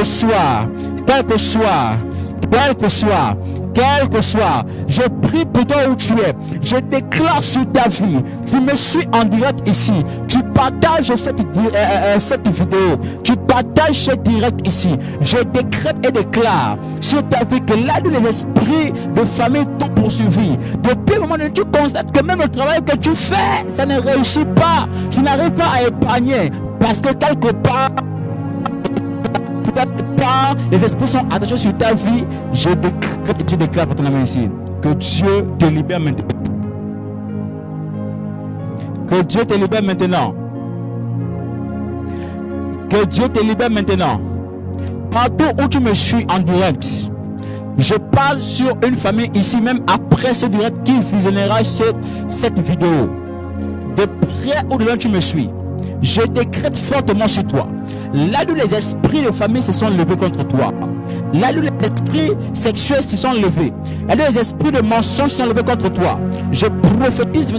que soit, je prie pour toi où tu es. Je déclare sur ta vie. Tu me suis en direct ici. Tu partages cette vidéo. Tu partages ce direct ici. Je décrète et déclare sur ta vie que là où les esprits de famille t'ont poursuivi, depuis le moment où tu constates que même le travail que tu fais, ça ne réussit pas. Tu n'arrives pas à épargner parce que quelque part, les esprits sont attachés sur ta vie. Je déclare pour ton ami ici que Dieu te libère maintenant. Que Dieu te libère maintenant. Que Dieu te libère maintenant. Partout où tu me suis en direct, je parle sur une famille ici, même après ce direct qui visionnera cette vidéo. De près ou de loin tu me suis. Je décrète fortement sur toi. Là où les esprits de famille se sont levés contre toi, là où les esprits sexuels se sont levés, là où les esprits de mensonge se sont levés contre toi, je prophétise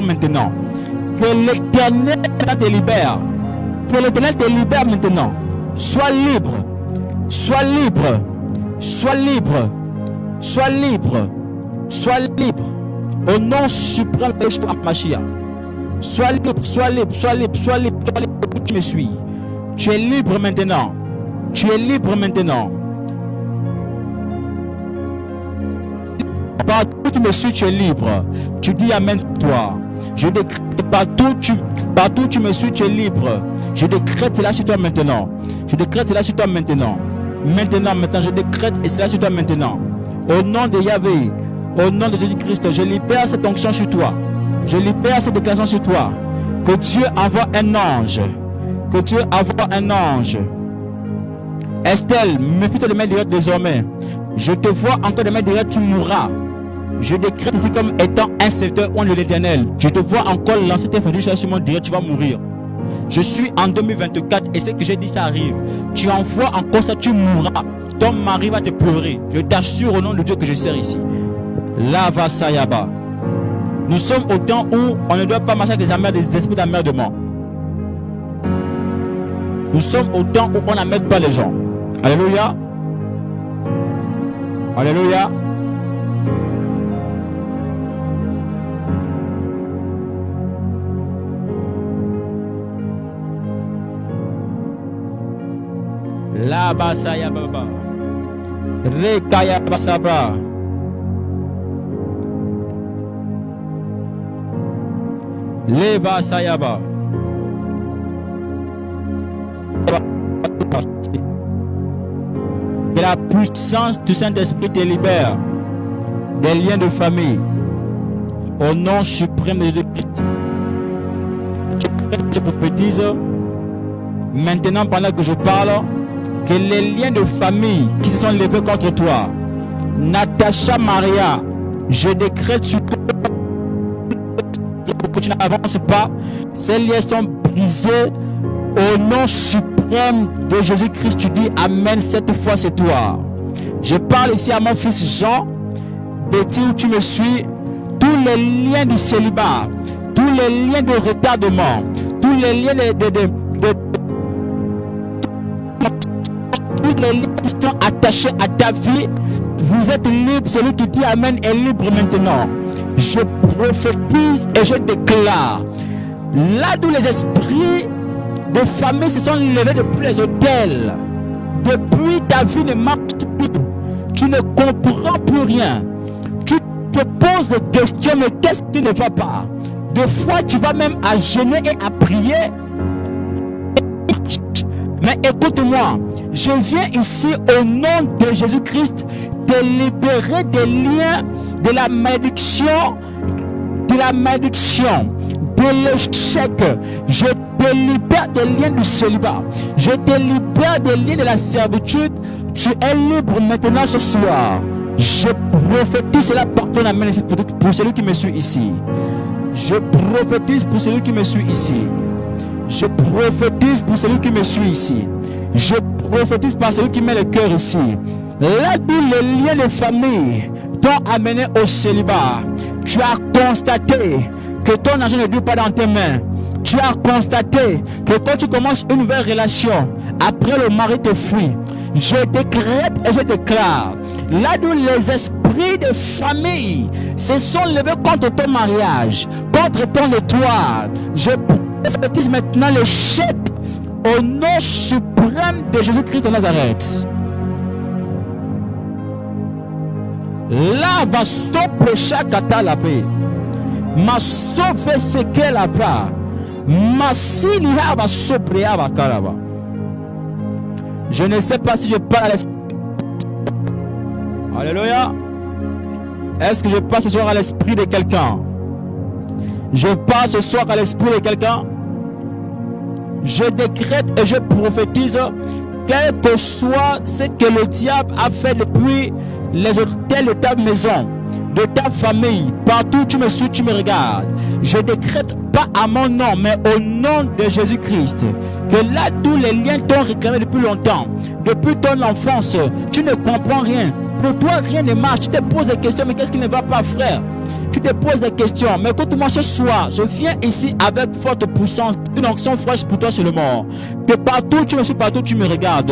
maintenant que l'Éternel te libère. Que l'Éternel te libère maintenant. Sois libre. Sois libre. Sois libre. Sois libre. Sois libre. Au nom suprême de Yeshua HaMashiach. Sois libre, sois libre, sois libre, sois libre, sois libre. Tu me suis. Tu es libre maintenant. Tu es libre maintenant. Partout où tu me suis, tu es libre. Tu dis amen toi. Je décrète partout où tu me suis, tu es libre. Je décrète cela sur toi maintenant. Je décrète cela sur toi maintenant. Maintenant, je décrète et cela sur toi maintenant. Au nom de Yahvé, au nom de Jésus-Christ, je libère cette onction sur toi. Je libère cette déclaration sur toi. Que Dieu envoie un ange. Que Dieu envoie un ange. Estelle, méfie-toi de mes directs désormais. Je te vois encore de mes directs, tu mourras. Je décrète ici comme étant un serviteur de l'Éternel. Je te vois encore lancer tes fléchis sur mon direct, tu vas mourir. Je suis en 2024 et ce que j'ai dit, ça arrive. Tu envoies encore ça, tu mourras. Ton mari va te pleurer. Je t'assure au nom de Dieu que je sers ici. Lava Sayaba. Nous sommes au temps où on ne doit pas marcher avec des esprits d'emmerdement. Nous sommes au temps où on n'emmerde pas les gens. Alléluia. Alléluia. La basaya baba. Rekaya basaba. Leva sayaba. Que la puissance du Saint-Esprit te libère des liens de famille. Au nom suprême de Jésus-Christ. Je prophétise maintenant pendant que je parle que les liens de famille qui se sont levés contre toi, Natacha Maria, je décrète sur toi que tu n'avances pas, ces liens sont brisés au nom suprême de Jésus-Christ. Tu dis amen, cette fois c'est toi. Je parle ici à mon fils Jean, Betty où tu me suis, tous les liens du célibat, tous les liens de retardement, tous les liens tous les liens qui sont attachés à ta vie, vous êtes libre. Celui qui dit amen est libre maintenant. Je prophétise et je déclare, là où les esprits de famille se sont levés depuis les hôtels, depuis ta vie ne marche plus, tu ne comprends plus rien, tu te poses des questions, mais qu'est-ce qui ne va pas? Des fois, tu vas même à jeûner et à prier. Mais écoute-moi, je viens ici au nom de Jésus-Christ te libérer des liens de la malédiction, de l'échec. Je te libère des liens du célibat. Je te libère des liens de la servitude. Tu es libre maintenant ce soir. Je prophétise cela par ton amen pour celui qui me suit ici. Je prophétise pour celui qui me suit ici. Je prophétise pour celui qui me suit ici. Je prophétise par celui qui met le cœur ici. Là d'où les liens de famille t'ont amené au célibat. Tu as constaté que ton argent ne dure pas dans tes mains. Tu as constaté que quand tu commences une nouvelle relation, après le mari te fuit. Je décrète et je déclare, là d'où les esprits de famille se sont levés contre ton mariage, contre ton étoile, je prophétise maintenant l'échec au nom suprême de Jésus-Christ de Nazareth. Là va sopre chakata la paix. Ma sauve ce qu'elle a pas. Ma sinia va sopre va karaba. Je ne sais pas si je parle à l'esprit. Alléluia. Est-ce que je parle ce soir à l'esprit de quelqu'un? Je parle ce soir à l'esprit de quelqu'un. Je décrète et je prophétise, quel que soit ce que le diable a fait depuis les hôtels de ta maison, de ta famille, partout où tu me suis, tu me regardes. Je décrète pas à mon nom, mais au nom de Jésus-Christ, que là tous les liens t'ont réclamé depuis longtemps, depuis ton enfance, tu ne comprends rien. Pour toi, rien ne marche. Tu te poses des questions, mais qu'est-ce qui ne va pas, frère? Tu te poses des questions. Mais écoute-moi, ce soir, je viens ici avec forte puissance, une onction fraîche pour toi seulement. Que partout tu me suis, partout tu me regardes.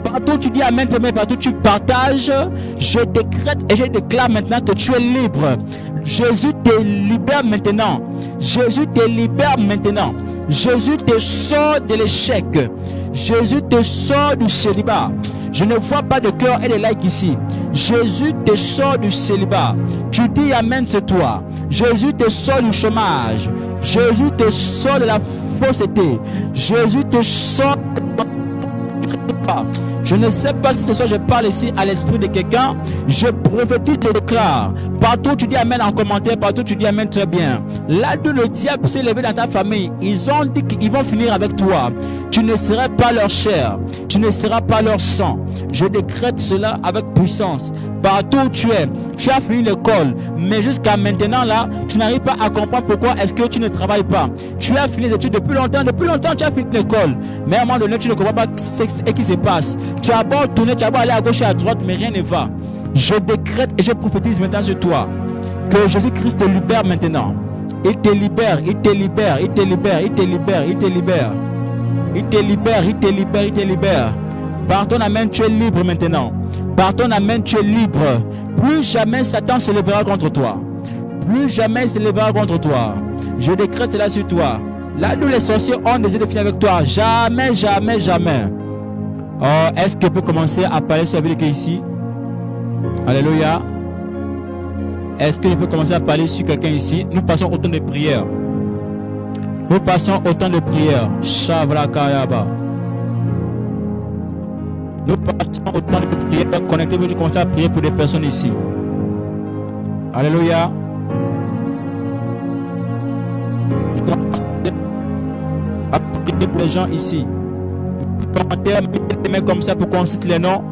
Partout tu dis amen, partout tu partages. Je décrète et je déclare maintenant que tu es libre. Jésus te libère maintenant. Jésus te libère maintenant. Jésus te sort de l'échec. Jésus te sort du célibat. Je ne vois pas de cœur et de like ici. Jésus te sort du célibat. Tu dis amen, c'est toi. Jésus te sort du chômage. Jésus te sort de la fausseté. Jésus te sort. Je ne sais pas si ce soir je parle ici à l'esprit de quelqu'un. Je prophétise et déclare. Partout tu dis amen en commentaire, partout tu dis amen très bien. Là d'où le diable s'est levé dans ta famille, ils ont dit qu'ils vont finir avec toi. Tu ne seras pas leur chair, tu ne seras pas leur sang. Je décrète cela avec puissance. Partout où tu es, tu as fini l'école, mais jusqu'à maintenant là, tu n'arrives pas à comprendre pourquoi est-ce que tu ne travailles pas. Tu as fini les études depuis longtemps tu as fini l'école, mais à un moment donné tu ne comprends pas ce qui se passe. Tu as beau tourner, tu as beau aller à gauche et à droite, mais rien ne va. Je décrète et je prophétise maintenant sur toi que Jésus-Christ te libère maintenant. Il te libère, il te libère, il te libère, il te libère, il te libère. Il te libère, il te libère, il te libère. Par ton amen, tu es libre maintenant. Par ton amen, tu es libre. Plus jamais Satan se lèvera contre toi. Plus jamais il se lèvera contre toi. Je décrète cela sur toi. Là où les sorciers ont décidé de finir avec toi, jamais, jamais, jamais. Oh, est-ce que je peux commencer à parler sur la vie de quelqu'un ici? Alléluia. Est-ce que je peux commencer à parler sur quelqu'un ici? Nous passons au temps de prière. Nous passons au temps de prière. Shavrakayaba. Nous passons au temps de prière. Connectez-vous, je commence à prier pour des personnes ici. Alléluia. À prier pour les gens ici. Mettez les mains comme ça pour qu'on cite les noms.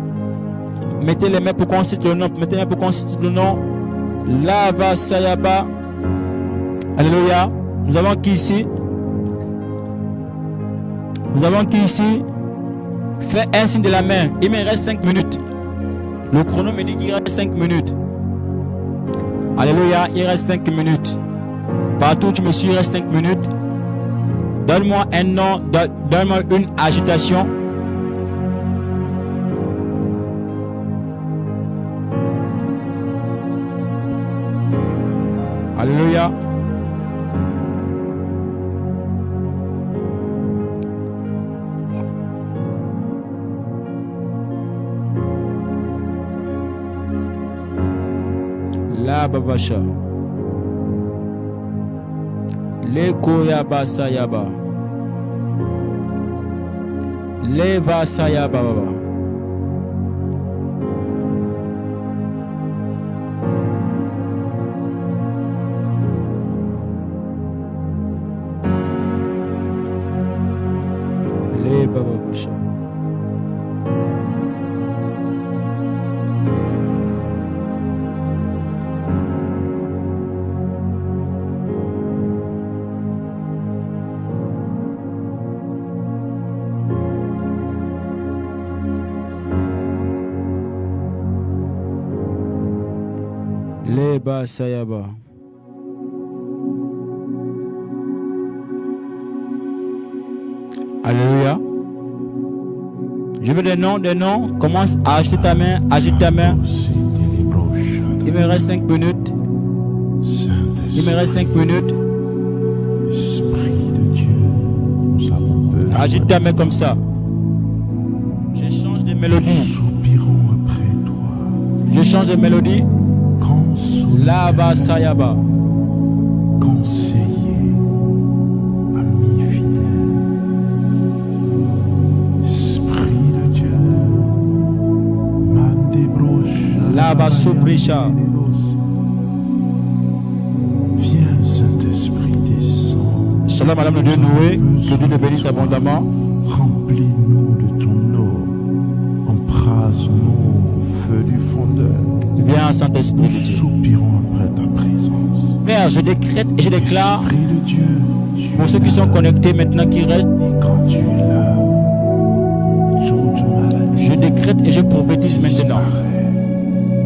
Mettez les mains pour qu'on cite le nom. Mettez les mains pour qu'on cite le nom. Lava Sayaba. Alléluia. Nous avons qui ici? Nous avons qui ici? Fais un signe de la main. Il me reste 5 minutes. Le chrono me dit qu'il reste 5 minutes. Alléluia. Il reste 5 minutes. Partout où tu me suis, il reste 5 minutes. Donne-moi un nom. Donne-moi une agitation. Alléluia. La Babacha. Leko yaba sayaba. Leva sayaba baba. Le baba busha. Leba sayaba. Alléluia. Je veux des noms. Commence à agiter ta main, agite ta main. Il me reste 5 minutes. Il me reste 5 minutes. Agite ta main comme ça. Je change de mélodie. Je change de mélodie. Lava sayaba. Conseiller, ami fidèle, Esprit de Dieu, Mandebrocha, Lava sobricha. Viens Saint-Esprit, descends. Shalom Madame de Dieu Noué, que Dieu te bénisse abondamment. Remplis-nous de ton eau, embrase-nous au feu du fondeur. Viens Saint-Esprit Nous de Dieu. soupirons après ta présence. Père, je décrète et je déclare Esprit de Dieu, tu pour ceux es qui sont là. connectés maintenant, qui restent, Et quand tu es là, toute maladie je décrète et je prophétise maintenant disparaît.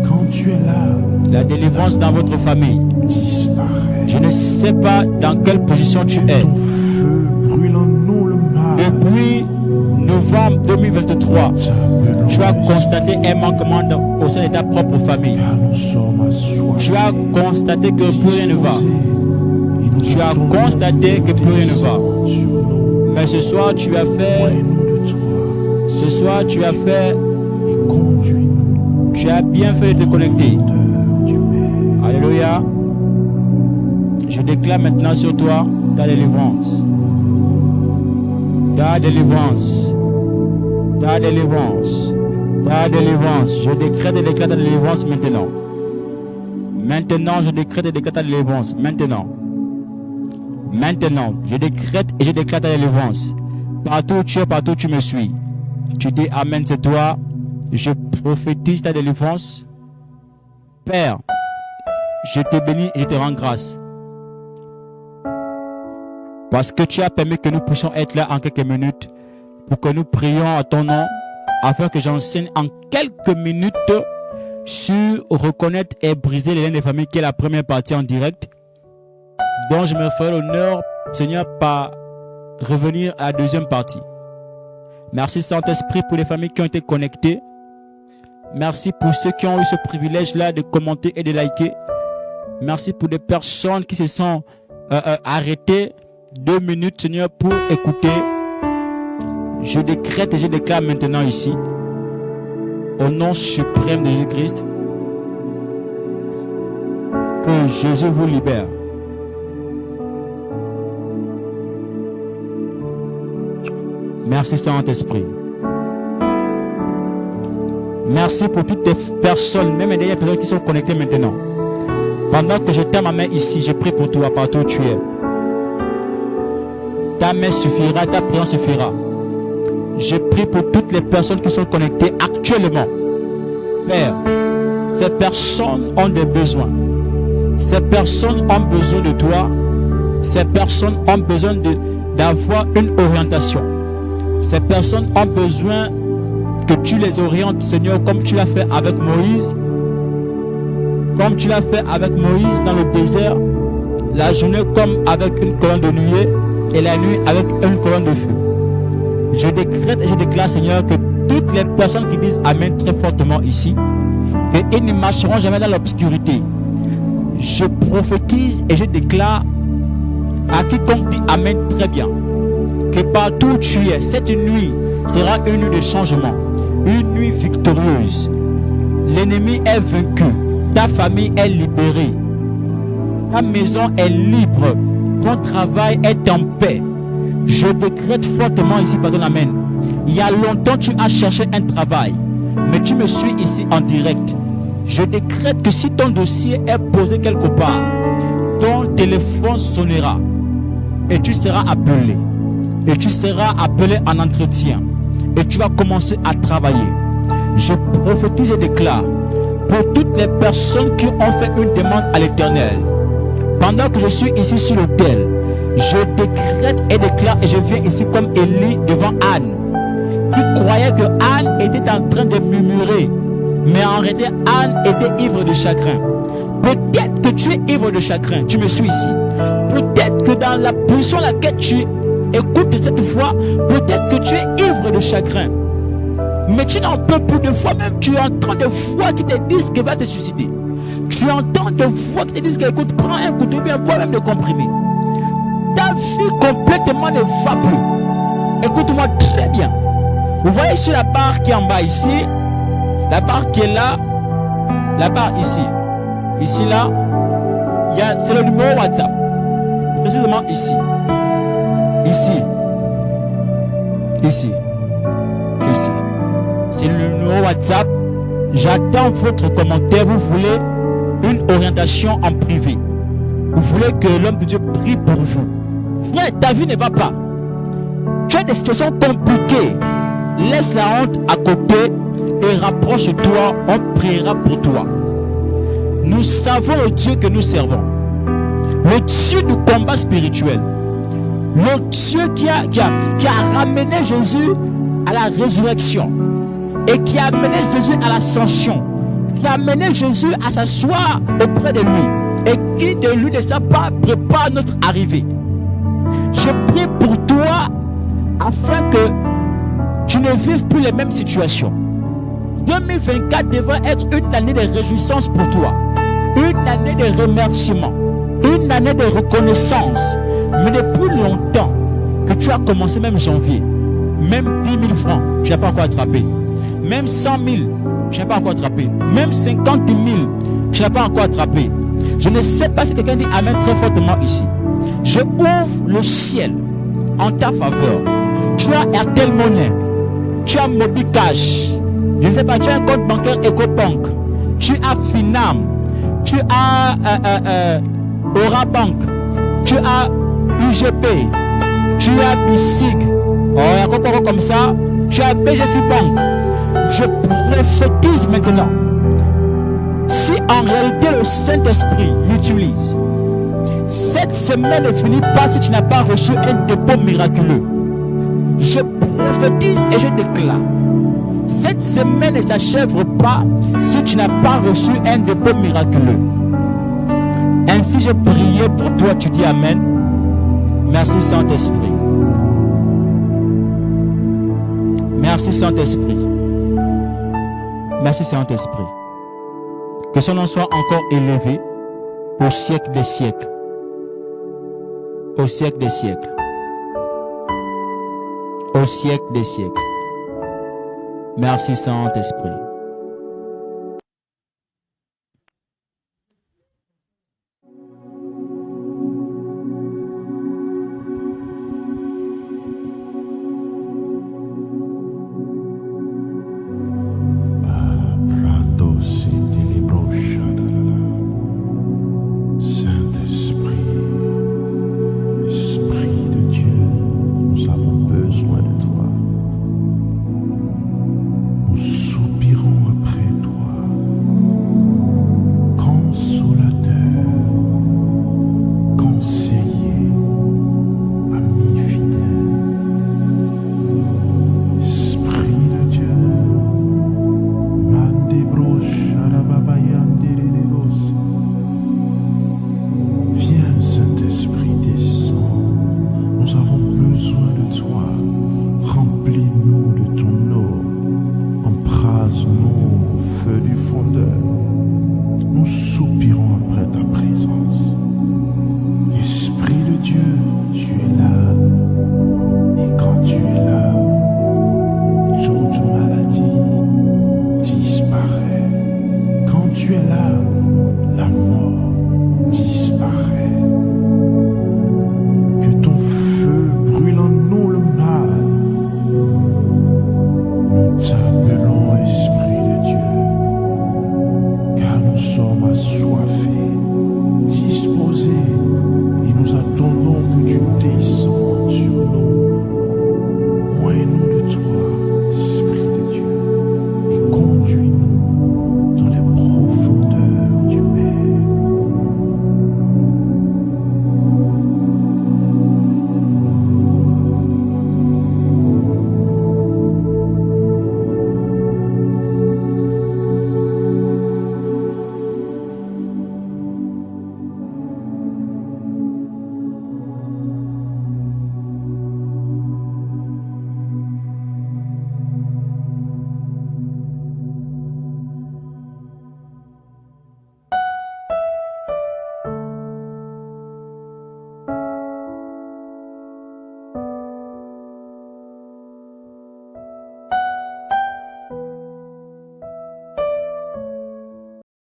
Quand tu es là, la délivrance dans votre famille. disparaît. Je ne sais pas dans quelle position tu es. Ton feu brûle en nous le mal. Depuis novembre 2023, tu as constaté un manquement au sein de ta propre famille. Car nous sommes assoiffés. Tu as constaté que plus rien ne va. Et nous Tu as entendons constaté que plus rien ne va. sur nous. Mais ce soir, tu as fait, Loin-nous de toi ce soir, tu as fait, et conduis-nous tu as bien fait de te connecter. d'heure du Père. Alléluia. Je déclare maintenant sur toi ta délivrance. Ta délivrance. Ta délivrance. Ta délivrance. Je décrète et déclare ta délivrance maintenant. Maintenant, je décrète et déclare ta délivrance. Maintenant. Maintenant, je décrète et je déclare ta délivrance. Partout où tu es, partout où tu me suis. Tu dis Amen, c'est toi. Je prophétise ta délivrance. Père, je te bénis et je te rends grâce. Parce que tu as permis que nous puissions être là en quelques minutes pour que nous prions à ton nom afin que j'enseigne en quelques minutes sur reconnaître et briser les liens des familles qui est la première partie en direct dont je me ferai l'honneur, Seigneur, par revenir à la deuxième partie. Merci Saint-Esprit pour les familles qui ont été connectées. Merci pour ceux qui ont eu ce privilège-là de commenter et de liker. Merci pour des personnes qui se sont arrêtées 2 minutes, Seigneur, pour écouter. Je décrète et je déclare maintenant ici, au nom suprême de Jésus-Christ, que Jésus vous libère. Merci Saint-Esprit. Merci pour toutes les personnes, même les dernières personnes qui sont connectées maintenant. Pendant que je tends ma main ici, je prie pour toi partout où tu es. Ta main suffira, ta prière suffira. Je prie pour toutes les personnes qui sont connectées actuellement. Père, ces personnes ont des besoins. Ces personnes ont besoin de toi. Ces personnes ont besoin d'avoir une orientation. Ces personnes ont besoin que tu les orientes, Seigneur, comme tu l'as fait avec Moïse. Comme tu l'as fait avec Moïse dans le désert. La journée comme avec une colonne de nuée et la nuit avec une colonne de feu. Je décrète et je déclare, Seigneur, que toutes les personnes qui disent Amen très fortement ici, qu'ils ne marcheront jamais dans l'obscurité. Je prophétise et je déclare à quiconque dit Amen très bien, que partout où tu es, cette nuit sera une nuit de changement, une nuit victorieuse. L'ennemi est vaincu, ta famille est libérée, ta maison est libre, ton travail est en paix. Je décrète fortement ici, pardon, amen. Il y a longtemps, tu as cherché un travail, mais tu me suis ici en direct. Je décrète que si ton dossier est posé quelque part, ton téléphone sonnera et tu seras appelé. Et tu seras appelé en entretien. Et tu vas commencer à travailler. Je prophétise et déclare pour toutes les personnes qui ont fait une demande à l'Éternel. Pendant que je suis ici sur l'autel, je décrète et déclare et je viens ici comme Élie devant Anne, qui croyait que Anne était en train de murmurer, mais en réalité Anne était ivre de chagrin. Peut-être que tu es ivre de chagrin, tu me suis ici. Peut-être que dans la position à laquelle tu écoutes cette voix, peut-être que tu es ivre de chagrin, mais tu n'en peux plus. De fois même tu entends des voix qui te disent qu'elle va te suicider. Tu entends des voix qui te disent qu'écoute, prends un couteau, bien bois même de comprimé. Ta vie complètement ne va plus. Écoute-moi très bien. Vous voyez sur la barre qui est en bas ici, la barre qui est là, la barre ici, ici là, c'est le numéro WhatsApp. Précisément ici, ici, ici, ici. C'est le numéro WhatsApp. J'attends votre commentaire. Vous voulez une orientation en privé. Vous voulez que l'homme de Dieu prie pour vous. Frère, ta vie ne va pas. Tu as des situations compliquées. Laisse la honte à côté et rapproche-toi. On priera pour toi. Nous savons le Dieu que nous servons. Le Dieu du combat spirituel. Le Dieu qui a ramené Jésus à la résurrection. Et qui a amené Jésus à l'ascension. Qui a amené Jésus à s'asseoir auprès de lui. Et qui de lui de sa part prépare notre arrivée. Je prie pour toi afin que tu ne vives plus les mêmes situations. 2024 devrait être une année de réjouissance pour toi. Une année de remerciement. Une année de reconnaissance. Mais depuis longtemps que tu as commencé, même janvier, même 10 000 francs, tu n'as pas encore attrapé. Même 100 000, tu n'as pas encore attrapé. Même 50 000, tu n'as pas encore attrapé. Je ne sais pas si quelqu'un dit Amen très fortement ici. Je ouvre le ciel en ta faveur. Tu as Airtel Money, tu as Mobicash, je ne sais pas, tu as un compte bancaire EcoBank, tu as Finam, tu as Orabank, tu as UGP, tu as BICIG, il y a encore comme ça, tu as BGF Bank. Je prophétise maintenant. Si en réalité le Saint-Esprit l'utilise, cette semaine ne finit pas si tu n'as pas reçu un dépôt miraculeux. Je prophétise et je déclare. Cette semaine ne s'achève pas si tu n'as pas reçu un dépôt miraculeux. Ainsi j'ai prié pour toi, tu dis Amen. Merci Saint-Esprit. Merci Saint-Esprit. Merci Saint-Esprit. Que son nom soit encore élevé au siècle des siècles. Au siècle des siècles. Au siècle des siècles. Merci Saint-Esprit.